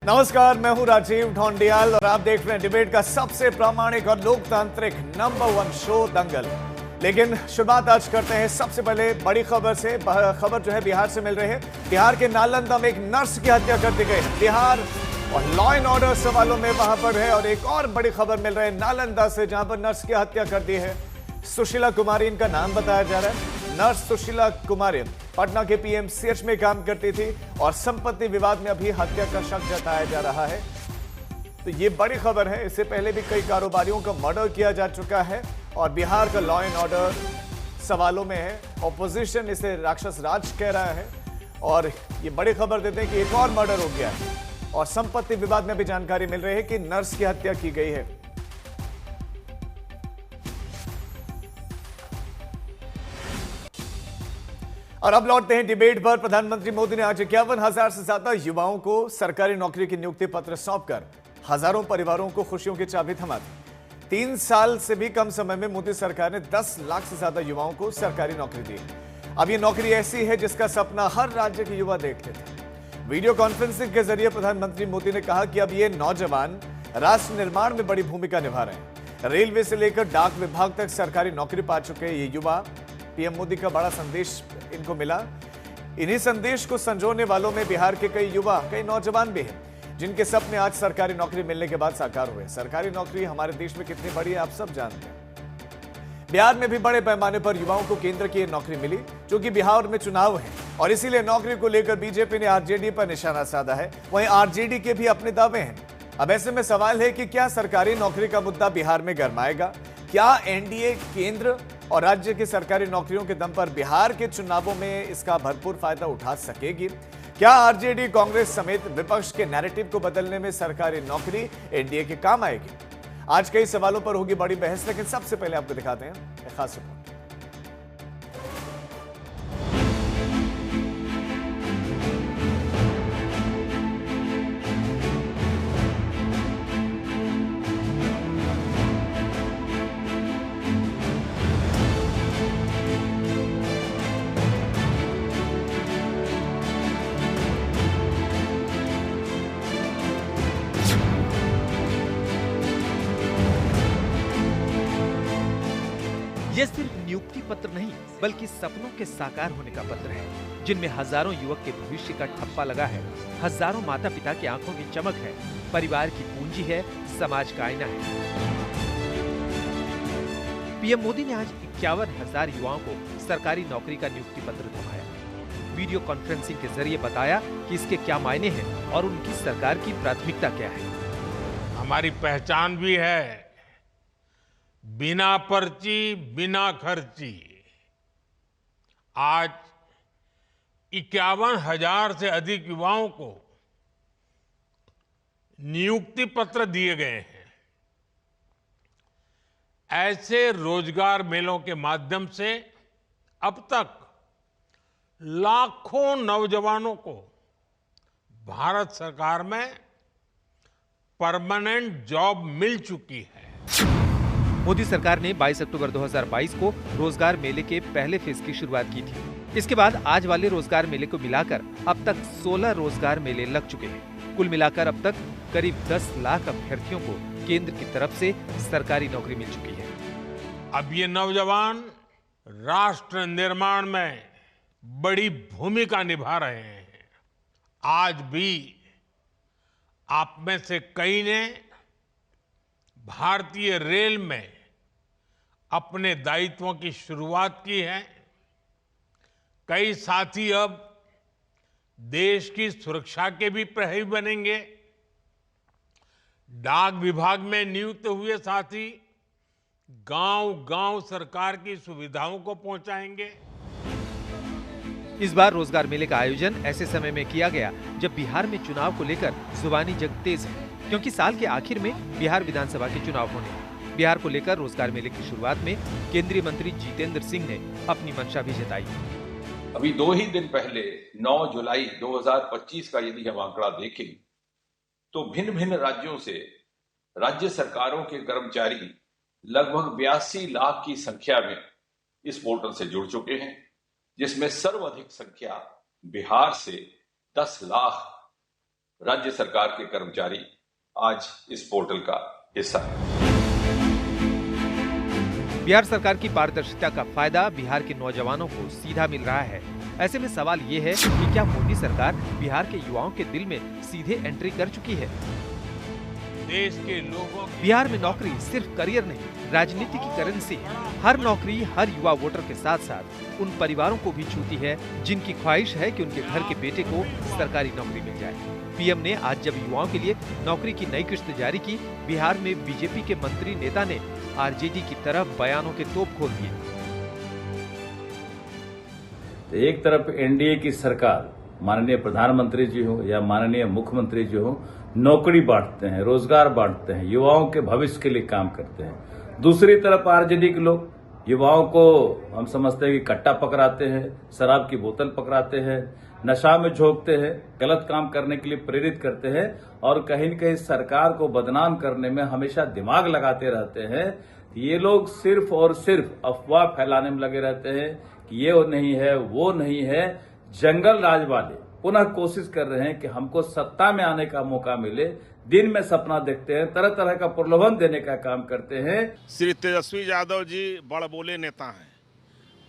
नमस्कार, मैं हूं राजीव ढोंडियाल और आप देख रहे हैं डिबेट का सबसे प्रामाणिक और लोकतांत्रिक नंबर 1 शो दंगल। लेकिन शुरुआत आज करते हैं सबसे पहले बड़ी खबर से। खबर जो है बिहार से मिल रही है। बिहार के नालंदा में एक नर्स की हत्या कर दी गई है। बिहार और लॉ एंड ऑर्डर सवालों में वहां पर है। और एक और बड़ी खबर मिल रही है नालंदा से, जहां पर नर्स की हत्या कर दी है। सुशीला कुमारी इनका नाम बताया जा रहा है। नर्स सुशीला कुमारी पटना के पीएमसीएच में काम करती थी और संपत्ति विवाद में अभी हत्या का शक जताया जा रहा है। तो ये बड़ी खबर है। इससे पहले भी कई कारोबारियों का मर्डर किया जा चुका है और बिहार का लॉ एंड ऑर्डर सवालों में है। ऑपोजिशन इसे राक्षस राज कह रहा है और ये बड़ी खबर देते हैं कि एक और मर्डर हो गया है और संपत्ति विवाद में भी जानकारी मिल रही है कि नर्स की हत्या की गई है। और अब लौटते हैं डिबेट पर। प्रधानमंत्री मोदी ने आज 51,000 से ज्यादा युवाओं को सरकारी नौकरी की नियुक्ति पत्र सौंपकर हजारों परिवारों को खुशियों की चाबी थमा दी। 3 साल से भी कम समय में मोदी सरकार ने 10 लाख से ज्यादा युवाओं को सरकारी नौकरी दी। अब यह नौकरी ऐसी है जिसका सपना हर राज्य के युवा देखते थे। वीडियो कॉन्फ्रेंसिंग के जरिए प्रधानमंत्री मोदी ने कहा कि अब ये नौजवान राष्ट्र निर्माण में बड़ी भूमिका निभा रहे हैं। रेलवे से लेकर डाक विभाग तक सरकारी नौकरी पा चुके ये युवा। पीएम मोदी का बड़ा संदेश इनको मिला। इन्हीं संदेश को संजोने वालों में बिहार के कई युवा, कई नौजवान भी हैं, जिनके सपने आज सरकारी नौकरी मिलने के बाद साकार हुए। सरकारी नौकरी हमारे देश में कितनी बड़ी है आप सब जानते हैं। बिहार में भी बड़े पैमाने पर युवाओं को केंद्र की नौकरी मिली, जो कि बिहार में चुनाव है और इसीलिए नौकरी को लेकर बीजेपी ने आरजेडी पर निशाना साधा है। वहीं आरजेडी के भी अपने दावे हैं। अब ऐसे में सवाल है कि क्या सरकारी नौकरी का मुद्दा बिहार में गरमाएगा? क्या एनडीए केंद्र और राज्य की सरकारी नौकरियों के दम पर बिहार के चुनावों में इसका भरपूर फायदा उठा सकेगी? क्या आरजेडी, कांग्रेस समेत विपक्ष के नैरेटिव को बदलने में सरकारी नौकरी एनडीए के काम आएगी? आज कई सवालों पर होगी बड़ी बहस, लेकिन सबसे पहले आपको दिखाते हैं एक खास रिपोर्ट। ये सिर्फ नियुक्ति पत्र नहीं, बल्कि सपनों के साकार होने का पत्र है, जिनमें हजारों युवक के भविष्य का ठप्पा लगा है। हजारों माता पिता की आंखों की चमक है, परिवार की पूंजी है, समाज का आईना है। पीएम मोदी ने आज 51,000 युवाओं को सरकारी नौकरी का नियुक्ति पत्र थमाया। वीडियो कॉन्फ्रेंसिंग के जरिए बताया कि इसके क्या मायने हैं और उनकी सरकार की प्राथमिकता क्या है। हमारी पहचान भी है, बिना पर्ची बिना खर्ची। आज 51,000 से अधिक युवाओं को नियुक्ति पत्र दिए गए हैं। ऐसे रोजगार मेलों के माध्यम से अब तक लाखों नौजवानों को भारत सरकार में परमानेंट जॉब मिल चुकी है। मोदी सरकार ने 22 अक्टूबर 2022 को रोजगार मेले के पहले फेज की शुरुआत की थी। इसके बाद आज वाले रोजगार मेले को मिलाकर अब तक 16 रोजगार मेले लग चुके हैं। कुल मिलाकर अब तक करीब 10 लाख अभ्यर्थियों को केंद्र की तरफ से सरकारी नौकरी मिल चुकी है। अब ये नौजवान राष्ट्र निर्माण में बड़ी भूमिका निभा रहे हैं। आज भी आप में से कई ने भारतीय रेल में अपने दायित्वों की शुरुआत की है। कई साथी अब देश की सुरक्षा के भी प्रहरी बनेंगे। डाक विभाग में नियुक्त हुए साथी गांव-गांव सरकार की सुविधाओं को पहुंचाएंगे। इस बार रोजगार मेले का आयोजन ऐसे समय में किया गया जब बिहार में चुनाव को लेकर जुबानी जंग तेज है, क्योंकि साल के आखिर में बिहार विधानसभा के चुनाव होने हैं। बिहार को लेकर रोजगार मेले की शुरुआत में केंद्रीय मंत्री जितेंद्र सिंह ने अपनी मंशा भी जताई। अभी 2 ही दिन पहले 9 जुलाई 2025 का यदि हम आंकड़ा देखें तो भिन्न भिन्न राज्यों से राज्य सरकारों के कर्मचारी लगभग 82 लाख की संख्या में इस पोर्टल से जुड़ चुके हैं, जिसमें सर्वाधिक संख्या बिहार से 10 लाख राज्य सरकार के कर्मचारी आज इस पोर्टल का हिस्सा हैं। बिहार सरकार की पारदर्शिता का फायदा बिहार के नौजवानों को सीधा मिल रहा है। ऐसे में सवाल ये है कि क्या मोदी सरकार बिहार के युवाओं के दिल में सीधे एंट्री कर चुकी है? देश के लोगों की बिहार में नौकरी सिर्फ करियर नहीं, राजनीति की करेंसी है। हर नौकरी हर युवा वोटर के साथ साथ उन परिवारों को भी छूती है जिनकी ख्वाहिश है कि उनके घर के बेटे को सरकारी नौकरी मिल जाए। पीएम ने आज जब युवाओं के लिए नौकरी की नई किस्त जारी की, बिहार में बीजेपी के मंत्री नेता ने आरजेडी की तरफ बयानों के तोप खोल दिए। तो एक तरफ एनडीए की सरकार, माननीय प्रधानमंत्री जी हो या माननीय मुख्यमंत्री जी हो, नौकरी बांटते हैं, रोजगार बांटते हैं, युवाओं के भविष्य के लिए काम करते हैं। दूसरी तरफ आरजेडी के लोग युवाओं को हम समझते हैं कि कट्टा पकड़ाते हैं, शराब की बोतल पकड़ाते हैं, नशा में झोंकते हैं, गलत काम करने के लिए प्रेरित करते हैं और कहीं न कहीं सरकार को बदनाम करने में हमेशा दिमाग लगाते रहते हैं। ये लोग सिर्फ और सिर्फ अफवाह फैलाने में लगे रहते हैं कि ये नहीं है, वो नहीं है। जंगल राज वाले पुनः कोशिश कर रहे हैं कि हमको सत्ता में आने का मौका मिले। दिन में सपना देखते हैं, तरह तरह का प्रलोभन देने का काम करते हैं। श्री तेजस्वी यादव जी बड़ बोले नेता हैं,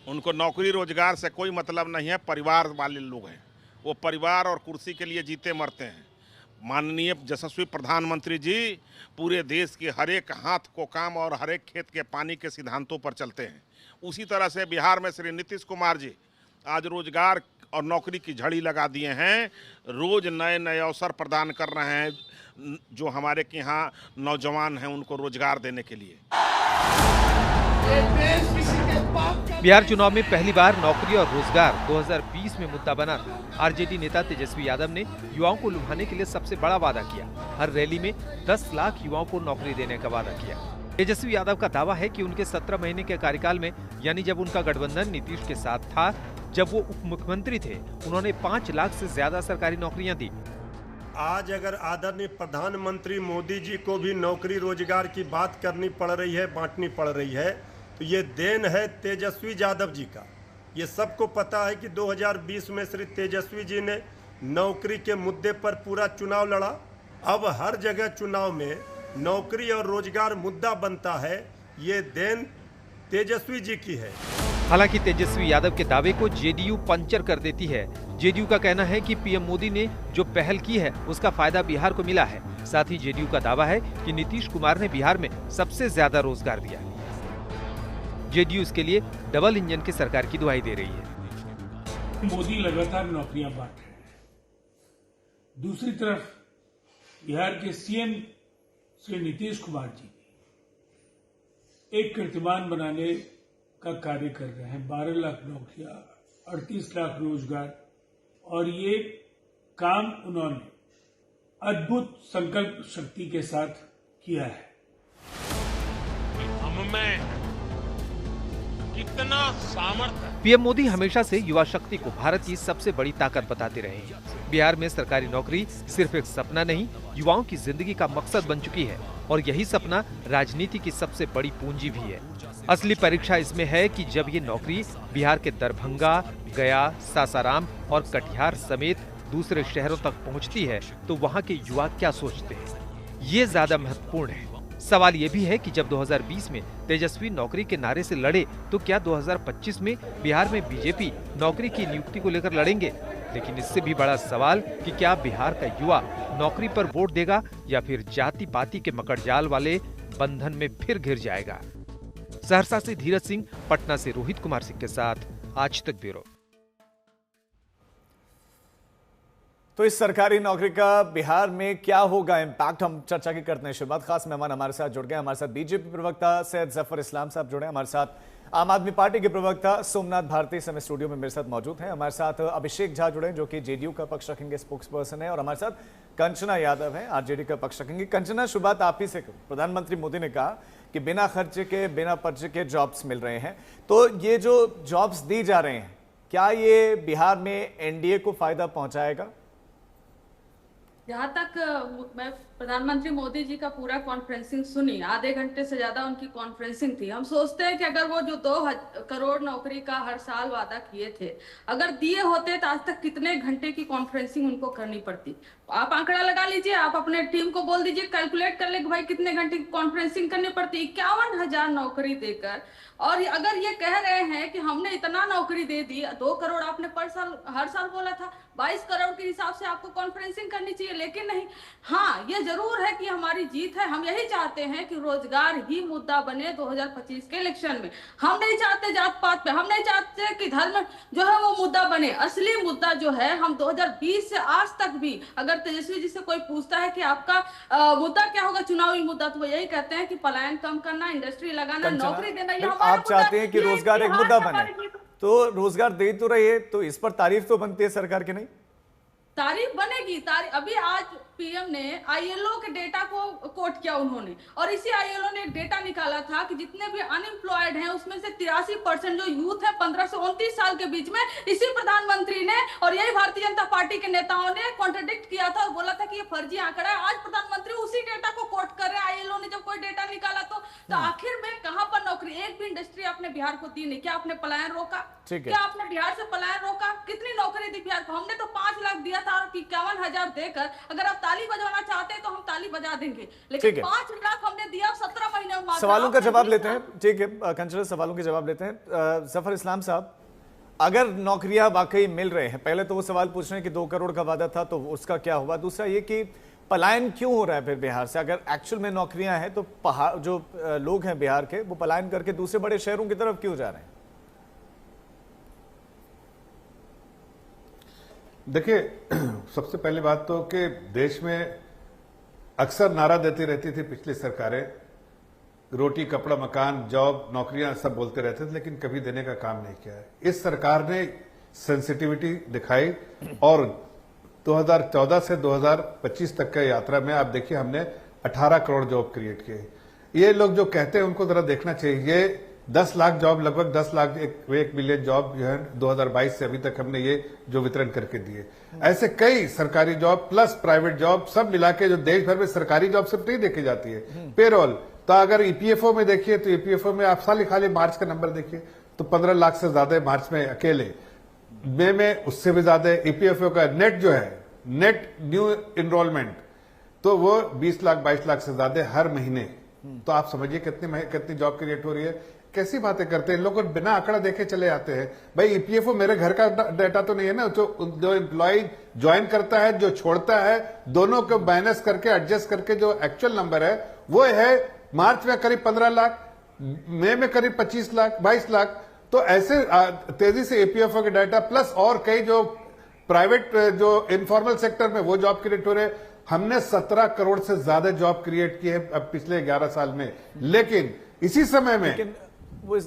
उनको नौकरी रोजगार से कोई मतलब नहीं है, परिवार वाले लोग हैं। वो परिवार और कुर्सी के लिए जीते मरते हैं। माननीय यशस्वी प्रधानमंत्री जी पूरे देश के हर एक हाथ को काम और हर एक खेत के पानी के सिद्धांतों पर चलते हैं। उसी तरह से बिहार में श्री नीतीश कुमार जी आज रोजगार और नौकरी की झड़ी लगा दिए हैं। रोज नए नए अवसर प्रदान कर रहे हैं जो हमारे के यहाँ नौजवान हैं उनको रोजगार देने के लिए। बिहार चुनाव में पहली बार नौकरी और रोजगार 2020 में मुद्दा बना था। आरजेडी नेता तेजस्वी यादव ने युवाओं को लुभाने के लिए सबसे बड़ा वादा किया। हर रैली में 10 लाख युवाओं को नौकरी देने का वादा किया। तेजस्वी यादव का दावा है कि उनके 17 महीने के कार्यकाल में, यानी जब उनका गठबंधन नीतीश के साथ था, जब वो उप मुख्यमंत्री थे, उन्होंने 5 लाख से ज्यादा सरकारी नौकरियां दी। आज अगर आदरणीय प्रधानमंत्री मोदी जी को भी नौकरी रोजगार की बात करनी पड़ रही है, बांटनी पड़ रही है, तो ये देन है तेजस्वी यादव जी का। ये सबको पता है कि 2020 में श्री तेजस्वी जी ने नौकरी के मुद्दे पर पूरा चुनाव लड़ा। अब हर जगह चुनाव में नौकरी और रोजगार मुद्दा बनता है, ये देन तेजस्वी जी की है। हालांकि तेजस्वी यादव के दावे को जेडीयू पंचर कर देती है। जेडीयू का कहना है कि पीएम मोदी ने जो पहल की है उसका फायदा बिहार को मिला है। साथ ही जेडीयू का दावा है कि नीतीश कुमार ने बिहार में सबसे ज्यादा रोजगार दिया। जेडीयू इसके लिए डबल इंजन की सरकार की दुहाई दे रही है। मोदी लगातार नौकरियां बांट रहे हैं। दूसरी तरफ बिहार के सीएम श्री नीतीश कुमार जी एक कीर्तिमान बनाने का कार्य कर रहे हैं। 12 लाख नौकरियां, 38 लाख रोजगार, और ये काम उन्होंने अद्भुत संकल्प शक्ति के साथ किया है। हमें कितना सामर्थ्य है। पीएम मोदी हमेशा से युवा शक्ति को भारत की सबसे बड़ी ताकत बताते रहे हैं। बिहार में सरकारी नौकरी सिर्फ एक सपना नहीं, युवाओं की जिंदगी का मकसद बन चुकी है और यही सपना राजनीति की सबसे बड़ी पूंजी भी है। असली परीक्षा इसमें है कि जब ये नौकरी बिहार के दरभंगा, गया, सासाराम और कटिहार समेत दूसरे शहरों तक पहुंचती है तो वहां के युवा क्या सोचते हैं, ये ज्यादा महत्वपूर्ण है। सवाल ये भी है कि जब 2020 में तेजस्वी नौकरी के नारे से लड़े तो क्या 2025 में बिहार में बीजेपी नौकरी की नियुक्ति को लेकर लड़ेंगे? लेकिन इससे भी बड़ा सवाल कि क्या बिहार का युवा नौकरी पर वोट देगा या फिर जाति पाति के मकड़जाल वाले बंधन में फिर घिर जाएगा। सहरसा से धीरज सिंह, पटना से रोहित कुमार सिंह के साथ आज तक ब्यूरो। तो इस सरकारी नौकरी का बिहार में क्या होगा इम्पैक्ट, हम चर्चा की करते हैं शुरुआत। खास मेहमान हमारे साथ जुड़ गए। हमारे साथ बीजेपी प्रवक्ता सैयद जफर इस्लाम साहब जुड़े। हमारे साथ आम आदमी पार्टी के प्रवक्ता सोमनाथ भारती समय स्टूडियो में मेरे साथ मौजूद हैं। हमारे साथ अभिषेक झा जुड़े जो कि जेडीयू का पक्ष रखेंगे, स्पोक्स पर्सन है। और हमारे साथ कंचना यादव है, आरजेडी का पक्ष रखेंगे। कंचना, शुरुआत आप ही से। प्रधानमंत्री मोदी ने कहा कि बिना खर्चे के, बिना पर्चे के जॉब्स मिल रहे हैं, तो ये जो जॉब्स दी जा रहे हैं, क्या ये बिहार में एनडीए को फायदा पहुंचाएगा? जहाँ तक मैं प्रधानमंत्री मोदी जी का पूरा कॉन्फ्रेंसिंग सुनी, आधे घंटे से ज्यादा उनकी कॉन्फ्रेंसिंग थी। हम सोचते हैं कि अगर वो जो 2 करोड़ नौकरी का हर साल वादा किए थे, अगर दिए होते तो आज तक कितने घंटे की कॉन्फ्रेंसिंग उनको करनी पड़ती। आप आंकड़ा लगा लीजिए, आप अपने टीम को बोल दीजिए, कैलकुलेट कर ले कि भाई कितने घंटे की कॉन्फ्रेंसिंग करनी पड़ती 51,000 नौकरी देकर। और अगर ये कह रहे हैं कि हमने इतना नौकरी दे दी, 2 करोड़ आपने पर साल हर साल बोला था, 22 करोड़ के हिसाब से आपको कॉन्फ्रेंसिंग करनी चाहिए, लेकिन नहीं। हाँ, ये जरूर है कि हमारी जीत है। हम यही चाहते हैं कि रोजगार ही मुद्दा बने 2025 के इलेक्शन में। हम नहीं चाहते जात पात पे, हम नहीं चाहते कि धर्म जो है वो मुद्दा बने। असली मुद्दा जो है, हम 2020 से आज तक भी अगर तेजस्वी जी से कोई पूछता है कि आपका मुद्दा क्या होगा चुनावी मुद्दा, तो वो यही कहते हैं कि पलायन कम करना, इंडस्ट्री लगाना, नौकरी देना। ये हमारा आप चाहते हैं कि रोजगार एक मुद्दा बने, तो रोजगार दे तो रही है, तो इस पर तारीफ तो बनती है सरकार की, नहीं? तारीफ बनेगी। अभी आज पीएम ने आईएलओ के डेटा को कोट किया उन्होंने, और इसी आईएलओ ने एक डेटा निकाला था कि जितने भी अनएम्प्लॉयड हैं उसमें से 83% जो यूथ है 15 से 29 साल के बीच में। इसी प्रधानमंत्री ने और यही भारतीय जनता पार्टी के नेताओं ने कॉन्ट्रडिक्ट किया था और बोला था कि ये फर्जी आंकड़ा है। आज प्रधानमंत्री उसी डेटा को कोट कर रहे हैं। आईएलओ ने जब कोई डेटा निकाला तो आखिर में कहां पर नौकरी? एक भी इंडस्ट्री आपने बिहार को दी नहीं। क्या आपने पलायन रोका? क्या आपने बिहार से पलायन रोका? कितनी नौकरी दी बिहार को? हमने तो 5 लाख दिया था, 51,000 देकर। अगर आप ताली बजाना चाहते हैं तो हम ताली बजा देंगे, लेकिन 5 लाख हमने दिया 17 महीने में। सवालों का जवाब लेते हैं, ठीक है कंचना, सवालों के जवाब लेते हैं। जफर इस्लाम साहब, अगर नौकरियां वाकई मिल रहे हैं, पहले तो वो सवाल पूछ रहे हैं कि 2 करोड़ का वादा था तो उसका क्या हुआ। दूसरा ये कि पलायन क्यों हो रहा है फिर बिहार से? अगर एक्चुअल में नौकरियां हैं तो पहाड़ जो लोग हैं बिहार के, वो पलायन करके दूसरे बड़े शहरों की तरफ क्यों जा रहे हैं? देखिए, सबसे पहली बात तो कि देश में अक्सर नारा देती रहती थी पिछली सरकारें, रोटी कपड़ा मकान जॉब नौकरियां सब बोलते रहते थे, लेकिन कभी देने का काम नहीं किया है। इस सरकार ने सेंसिटिविटी दिखाई और 2014 से 2025 तक की यात्रा में आप देखिए हमने 18 करोड़ जॉब क्रिएट किए। ये लोग जो कहते हैं उनको जरा देखना चाहिए। ये 10 लाख जॉब, लगभग 10 लाख 1 मिलियन जॉब जो है 2022 से अभी तक हमने ये जो वितरण करके दिए। ऐसे कई सरकारी जॉब प्लस प्राइवेट जॉब सब मिला के जो देश भर में सरकारी जॉब सिर्फ नहीं देखी जाती है, पेरोल। तो अगर ईपीएफओ में देखिए तो ईपीएफओ में आप खाली मार्च का नंबर देखिए तो 15 लाख से ज्यादा मार्च में अकेले, मई में उससे भी ज्यादा। ईपीएफओ का नेट जो है, नेट न्यू इनरोलमेंट, तो वो 20 लाख 22 लाख से ज्यादा हर महीने। तो आप समझिए कितनी जॉब क्रिएट हो रही है। कैसी बातें करते हैं लोग, बिना आंकड़ा देखे चले आते हैं। भाई ईपीएफओ मेरे घर का डाटा तो नहीं है ना, जो एम्प्लॉय ज्वाइन करता है, जो छोड़ता है, दोनों को माइनस करके एडजस्ट करके जो एक्चुअल नंबर है वो है मार्च में करीब 15 लाख, मई में करीब 25 लाख 22 लाख। तो ऐसे तेजी से ईपीएफओ के डाटा प्लस और कई जो प्राइवेट जो इनफॉर्मल सेक्टर में वो जॉब क्रिएट हो रहे। हमने 17 करोड़ से ज्यादा जॉब क्रिएट की है अब पिछले 11 साल में, लेकिन इसी समय में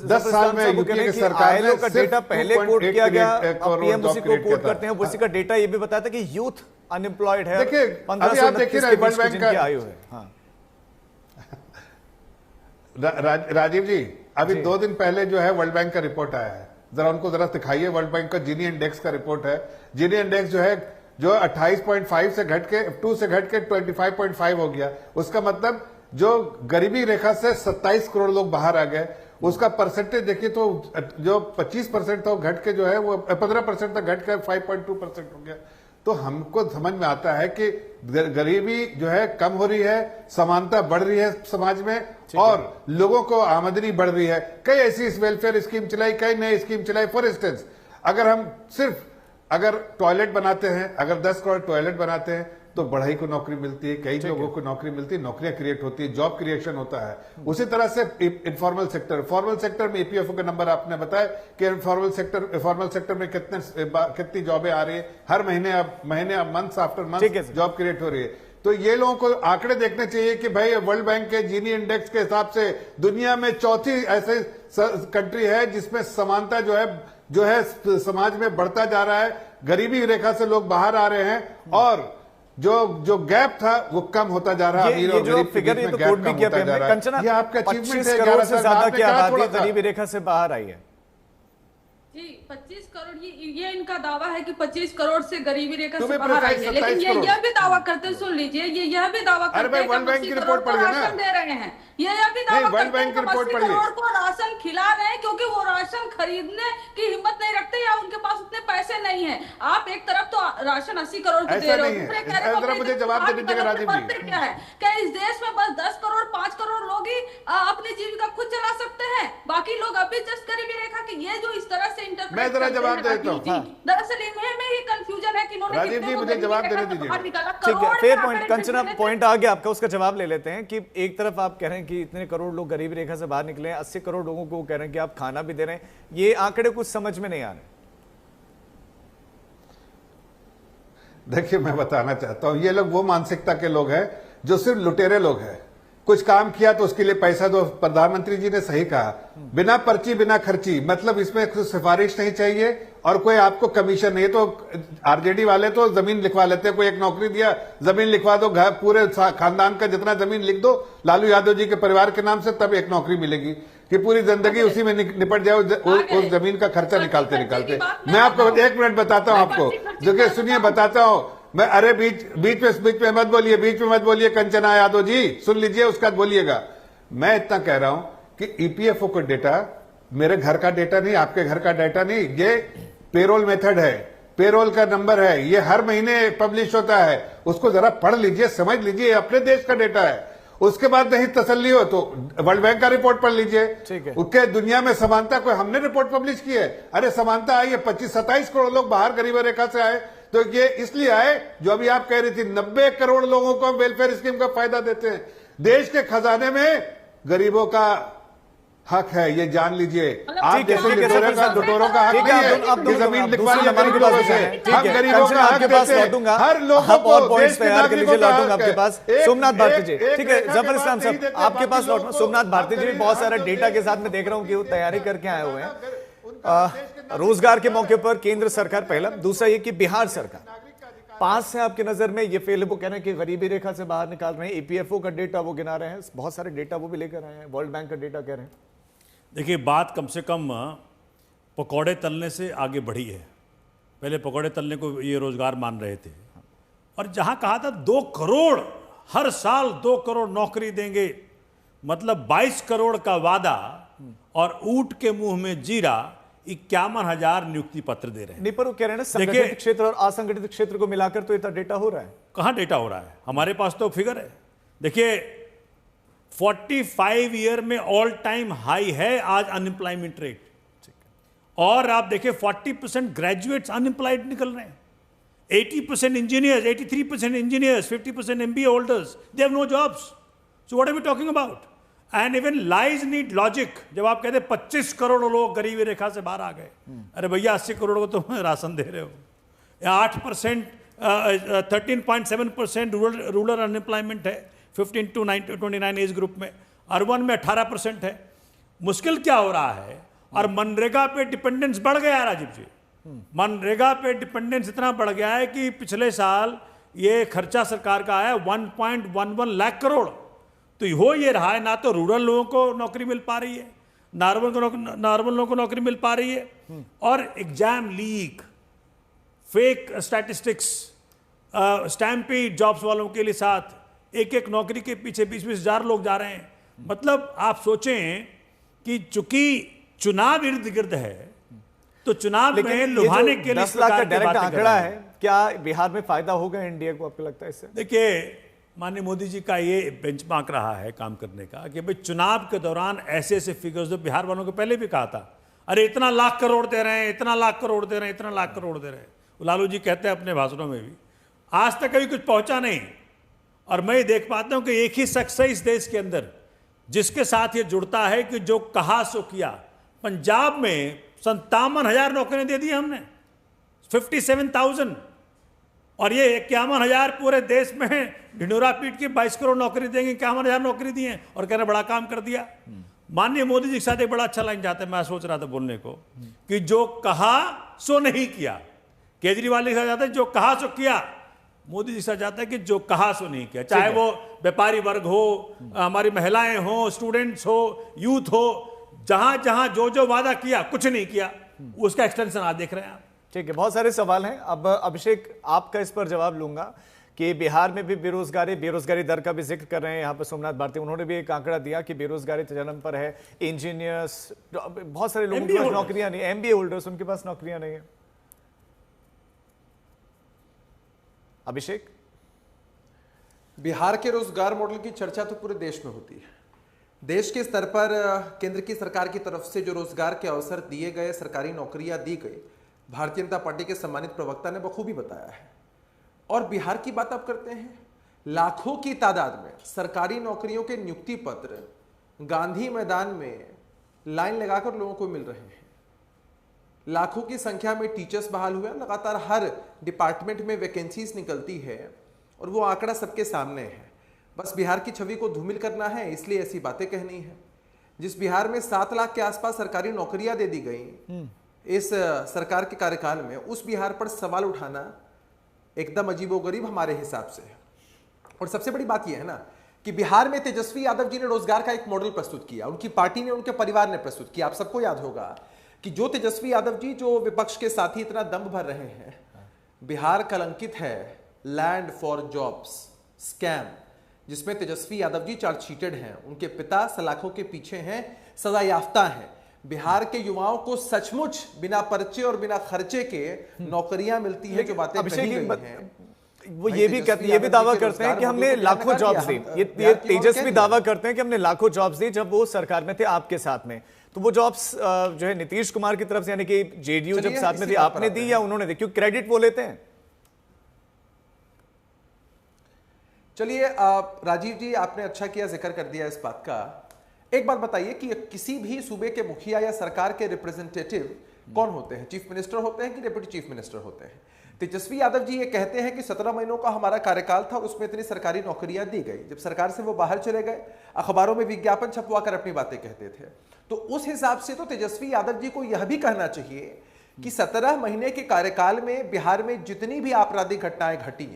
10 साल में यूपीए की सरकार ने का डेटा पहले कोट किया गया, पीएम उसी को कोट करते हैं। उसी का डेटा ये भी बताता है कि यूथ अनएम्प्लॉयड है। देखिए, अभी आप देखिए वर्ल्ड बैंक का आयु है। हाँ। राजीव जी, अभी 2 दिन पहले जो है वर्ल्ड बैंक का रिपोर्ट आया है, जरा उनको जरा दिखाइए। वर्ल्ड बैंक का जीनी इंडेक्स का रिपोर्ट है। जीनी इंडेक्स जो है जो 28.5 से घट के 2 से घट के 25.5 हो गया। उसका मतलब जो गरीबी रेखा से 27 करोड़ लोग बाहर आ गए। उसका परसेंटेज देखिए तो जो 25% था वो घट के जो है वो 15% तक घट के 5.2% हो गया। तो हमको समझ में आता है कि गरीबी जो है कम हो रही है, समानता बढ़ रही है समाज में, और लोगों को आमदनी बढ़ रही है। कई ऐसी वेलफेयर स्कीम चलाई, कई नई स्कीम चलाई। फॉर इंस्टेंस, अगर हम सिर्फ अगर टॉयलेट बनाते हैं, अगर 10 करोड़ टॉयलेट बनाते हैं तो बढ़ई को नौकरी मिलती है, कई लोगों को नौकरी मिलती है, नौकरियां क्रिएट होती है, जॉब क्रिएशन होता है। उसी तरह से इनफॉर्मल सेक्टर, फॉर्मल सेक्टर में ईपीएफओ का नंबर आपने बताया कि फॉर्मल सेक्टर में कितनी जॉबें आ रही है हर महीने month after month job create हो रही है। तो ये लोगों को आंकड़े देखने चाहिए कि भाई वर्ल्ड बैंक के जीनी इंडेक्स के हिसाब से दुनिया में चौथी ऐसे कंट्री है जिसमें समानता जो है समाज में बढ़ता जा रहा है, गरीबी रेखा से लोग बाहर आ रहे हैं और जो गैप था वो कम होता जा रहा है। ये जो फिगर ये तो कोट भी किया कंचना, ये आपका अचीवमेंट है। 25 करोड़ से ज्यादा की आबादी गरीबी रेखा से बाहर आई है। जी 25 करोड़ ये इनका दावा है कि 25 करोड़ से गरीबी रेखा से तुम्हें बाहर आई है, लेकिन ये 27 यह भी दावा करते हैं, सुन लीजिए, ये यह भी दावा अरे करते भाई, हैं वर्ल्ड बैंक की रिपोर्ट पढ़िए ना। राशन दे रहे हैं, ये यह भी दावा नहीं, वर्ल्ड करते हैं बैंक की कि रिपोर्ट 80 पढ़िए। करोड़ को राशन खिला रहे हैं क्योंकि वो राशन खरीदने की हिम्मत नहीं रखते या उनके पास उतने पैसे नहीं है। आप एक तरफ तो राशन 80 करोड़ की ऐसा दे रहे नहीं हो, है। दूसरे कह रहे हो जरा मुझे जवाब देने दीजिएगा राजीव जी। क्या है, क्या इस देश में बस 10 करोड़ 5 करोड़ लोग ही अपनी जीविका खुद चला सकते हैं, बाकी लोग अभी जस्ट गरीबी रेखा के, ये जो इस तरह से इंटरप्रेट मैं जरा जवाब देता हूं। दरअसल इनमें ही कंफ्यूजन है कि इन्होंने राजीव कितने जी, को मुझे गरीबी जवाब रेखा देने से दीजिए। बाहर निकाला। ठीक है, करोड़ फेयर में पॉइंट आकर कंचना, इन्होंने पॉइंट आ गया आपका, उसका जवाब ले लेते हैं कि एक तरफ आप कह रहे हैं कि इतने करोड़ लोग गरीबी रेखा से बाहर निकले हैं, 80 करोड़ लोगों को कह रहे हैं कि आप खाना भी दे रहे हैं, ये आंकड़े कुछ समझ में नहीं आ रहे। देखिए, मैं बताना चाहता हूं, ये लोग वो मानसिकता के लोग हैं जो सिर्फ लुटेरे लोग हैं। कुछ काम किया तो उसके लिए पैसा दो। प्रधानमंत्री जी ने सही कहा, बिना पर्ची बिना खर्ची, मतलब इसमें कुछ सिफारिश नहीं चाहिए और कोई आपको कमीशन नहीं। तो आरजेडी वाले तो जमीन लिखवा लेते हैं, कोई एक नौकरी दिया, जमीन लिखवा दो, घर पूरे खानदान का जितना जमीन लिख दो लालू यादव जी के परिवार के नाम से, तब एक नौकरी मिलेगी कि पूरी जिंदगी उसी में निपट जाओ, उस जमीन का खर्चा निकालते निकालते। मैं आपको 1 मिनट बताता हूं, आपको देखिए, सुनिए, बताता हूं मैं। अरे बीच में मत बोलिए कंचना यादव जी, सुन लीजिए, उसका बोलिएगा। मैं इतना कह रहा हूं कि ईपीएफओ का डेटा मेरे घर का डेटा नहीं, आपके घर का डेटा नहीं, ये पेरोल मेथड है, पेरोल का नंबर है, ये हर महीने पब्लिश होता है, उसको जरा पढ़ लीजिए, समझ लीजिए, अपने देश का डेटा है। उसके बाद नहीं तसल्ली हो तो वर्ल्ड बैंक का रिपोर्ट पढ़ लीजिए। ठीक है। उसके दुनिया में समानता, कोई हमने रिपोर्ट पब्लिश की है? अरे समानता आई है, 25-27 करोड़ लोग बाहर गरीबी रेखा से आए, तो ये इसलिए आए जो अभी आप कह रही थी, 90 करोड़ लोगों को वेलफेयर स्कीम का फायदा देते हैं। देश के खजाने में गरीबों का हक है, ये जान लीजिए। आप जैसे लुटेरों का हक नहीं है कि जमीन लिखवा ली हमारे लोगों से। हम गरीबों का हक देते हैं, हर लोगों को, देश के नागरिकों का हक आपके पास। है। सोमनाथ भारती जी, एक ठीक है, रेखा के जफर इस्लाम बाद साहब नहीं देते, आपके पास बाकी लौटना। लोगों सोमनाथ को भारती जी गरीब बहुत सारे आदमी डेटा के साथ मैं देख रहा हूं कि वो तैयारी करके आए हुए हैं। रोजगार के मौके पर केंद्र सरकार पहला, दूसरा ये कि बिहार सरकार पास है आपकी नजर में, ये फेल, वो कह रहे हैं कि गरीबी रेखा से बाहर निकाल रहे हैं। ईपीएफओ का डेटा वो गिना रहे हैं, बहुत सारे डेटा वो भी लेकर आए हैं, वर्ल्ड बैंक का डेटा कह रहे हैं। देखिए, बात कम से कम पकौड़े तलने से आगे बढ़ी है। पहले पकौड़े तलने को ये रोजगार मान रहे थे, और जहां कहा था 2 करोड़ हर साल 2 करोड़ नौकरी देंगे, मतलब 22 करोड़ का वादा और ऊंट के मुंह में जीरा, 51,000 नियुक्ति पत्र दे रहे हैं। नहीं, पर वो कह रहे हैं ना, संगठित क्षेत्र और असंगठित क्षेत्र को मिलाकर तो इतना डेटा हो रहा है। कहां डेटा हो रहा है? हमारे पास तो फिगर है। देखिए, 45 ईयर में ऑल टाइम हाई है आज अनएम्प्लॉयमेंट रेट, और आप देखिए 40% ग्रेजुएट्स अनएम्प्लॉयड निकल रहे हैं, 80% engineers, 83% engineers, 50% MBA holders, they have no jobs. So what are we talking about? And even lies need logic. जब आप कहते 25 करोड़ लोग गरीबी रेखा से बाहर आ गए, अरे भैया 80 करोड़ को तुम राशन दे रहे हो, 8% 13.7% रूरल अनएम्प्लॉयमेंट है 15 to 29 एज ग्रुप में, अर्बन में 18% है। मुश्किल क्या हो रहा है? और मनरेगा पे डिपेंडेंस बढ़ गया है राजीव जी, मनरेगा पे डिपेंडेंस इतना बढ़ गया है कि पिछले साल ये खर्चा सरकार का आया 1.11 लाख करोड़। तो हो ये रहा है, ना तो रूरल लोगों को नौकरी मिल पा रही है, ना अर्बन लोगों को नौकरी मिल पा रही है, और exam leak, fake statistics, stampede jobs वालों के लिए साथ एक नौकरी के पीछे 20-20 हजार लोग जा रहे हैं। मतलब आप सोचें कि चूंकि चुनाव इर्द गिर्द है, तो चुनाव में लुभाने के लिए 10 लाख का डायरेक्ट आंकड़ा है, क्या बिहार में फायदा होगा एनडीए को, आपको लगता है इससे? देखिए, माननीय मोदी जी का ये बेंचमार्क रहा है काम करने का कि भाई चुनाव के दौरान ऐसे ऐसे फिगर्स, जो बिहार वालों को पहले भी कहा था, अरे इतना लाख करोड़ दे रहे हैं, इतना लाख करोड़ दे रहे हैं, इतना लाख करोड़ दे रहे हैं। लालू जी कहते हैं अपने भाषणों में भी, आज तक कभी कुछ पहुंचा नहीं। और मैं देख पाता हूं कि एक ही शख्स है इस देश के अंदर जिसके साथ ये जुड़ता है कि जो कहा सो किया। पंजाब में 57,000 नौकरियां दे दी हमने, 57,000, और ये 51,000 पूरे देश में ढिंडोरा पीट के 22 करोड़ नौकरी देंगे, 51,000 नौकरी दी हैं, और कहना बड़ा काम कर दिया। माननीय मोदी जी के साथ एक बड़ा अच्छा लाइन जाता है, मैं सोच रहा था बोलने को, कि जो कहा सो नहीं किया। केजरीवाल के साथ जाता है जो कहा सो किया, मोदी जी के साथ जाता है कि जो कहा सो नहीं किया। चाहे वो व्यापारी वर्ग हो, हमारी महिलाएं हो, स्टूडेंट्स हो, यूथ हो, जहां जहां जो जो वादा किया कुछ नहीं किया। उसका एक्सटेंशन आज देख रहे हैं आप। ठीक है, बहुत सारे सवाल हैं। अब अभिषेक, आपका इस पर जवाब लूंगा कि बिहार में भी बेरोजगारी दर का भी जिक्र कर रहे हैं यहाँ पर सोमनाथ भारती। उन्होंने भी एक आंकड़ा दिया कि बेरोजगारी चरम पर है। इंजीनियर्स, बहुत सारे लोगों के पास नौकरियां नहीं, एमबीए होल्डर्स, उनके पास नौकरियां नहीं है। अभिषेक, बिहार के रोजगार मॉडल की चर्चा तो पूरे देश में होती है। देश के स्तर पर केंद्र की सरकार की तरफ से जो रोजगार के अवसर दिए गए, सरकारी नौकरियां दी गई, भारतीय जनता पार्टी के सम्मानित प्रवक्ता ने बखूबी बताया है। और बिहार की बात आप करते हैं, लाखों की तादाद में सरकारी नौकरियों के नियुक्ति पत्र गांधी मैदान में लाइन लगाकर लोगों को मिल रहे हैं। लाखों की संख्या में टीचर्स बहाल हुए, लगातार हर डिपार्टमेंट में वैकेंसीज निकलती है और वो आंकड़ा सबके सामने है। बस बिहार की छवि को धूमिल करना है, इसलिए ऐसी बातें कहनी है। जिस बिहार में 7 लाख के आसपास सरकारी नौकरियां दे दी गई इस सरकार के कार्यकाल में, उस बिहार पर सवाल उठाना एकदम अजीबोगरीब हमारे हिसाब से है। और सबसे बड़ी बात यह है ना कि बिहार में तेजस्वी यादव जी ने रोजगार का एक मॉडल प्रस्तुत किया, उनकी पार्टी ने, उनके परिवार ने प्रस्तुत किया। आप सबको याद होगा कि जो तेजस्वी यादव जी जो विपक्ष के साथी इतना दम भर रहे हैं, बिहार कलंकित है लैंड फॉर जॉब्स स्कैम, जिसमें तेजस्वी यादव जी चार्जशीटेड हैं। उनके पिता सलाखों के पीछे हैं, सजा याफ्ता हैं। बिहार के युवाओं को सचमुच बिना पर्चे और बिना खर्चे के नौकरियां मिलती हैं, जो बातें कही गई हैं। वो ये भी दावा करते हैं कि हमने लाखों जॉब्स दी। ये तेजस्वी दावा करते हैं कि हमने लाखों जॉब्स दी जब वो सरकार में थे आपके साथ में। तो वो जॉब्स जो है नीतीश कुमार की तरफ से, यानी कि जेडीयू जब साथ में थी, आपने दी या उन्होंने दी? क्योंकि क्रेडिट वो लेते हैं। चलिए राजीव जी, आपने अच्छा किया, जिक्र कर दिया इस बात का। एक बात बताइए कि किसी भी सूबे के मुखिया या सरकार के रिप्रेजेंटेटिव कौन होते हैं? चीफ मिनिस्टर होते हैं कि डिप्टी चीफ मिनिस्टर होते हैं? तेजस्वी यादव जी ये कहते हैं कि 17 महीनों का हमारा कार्यकाल था, उसमें इतनी सरकारी नौकरियां दी गई। जब सरकार से वो बाहर चले गए, अखबारों में विज्ञापन छपवाकर अपनी बातें कहते थे। तो उस हिसाब से तो तेजस्वी यादव जी को यह भी कहना चाहिए कि 17 महीने के कार्यकाल में बिहार में जितनी भी आपराधिक घटनाएं घटी,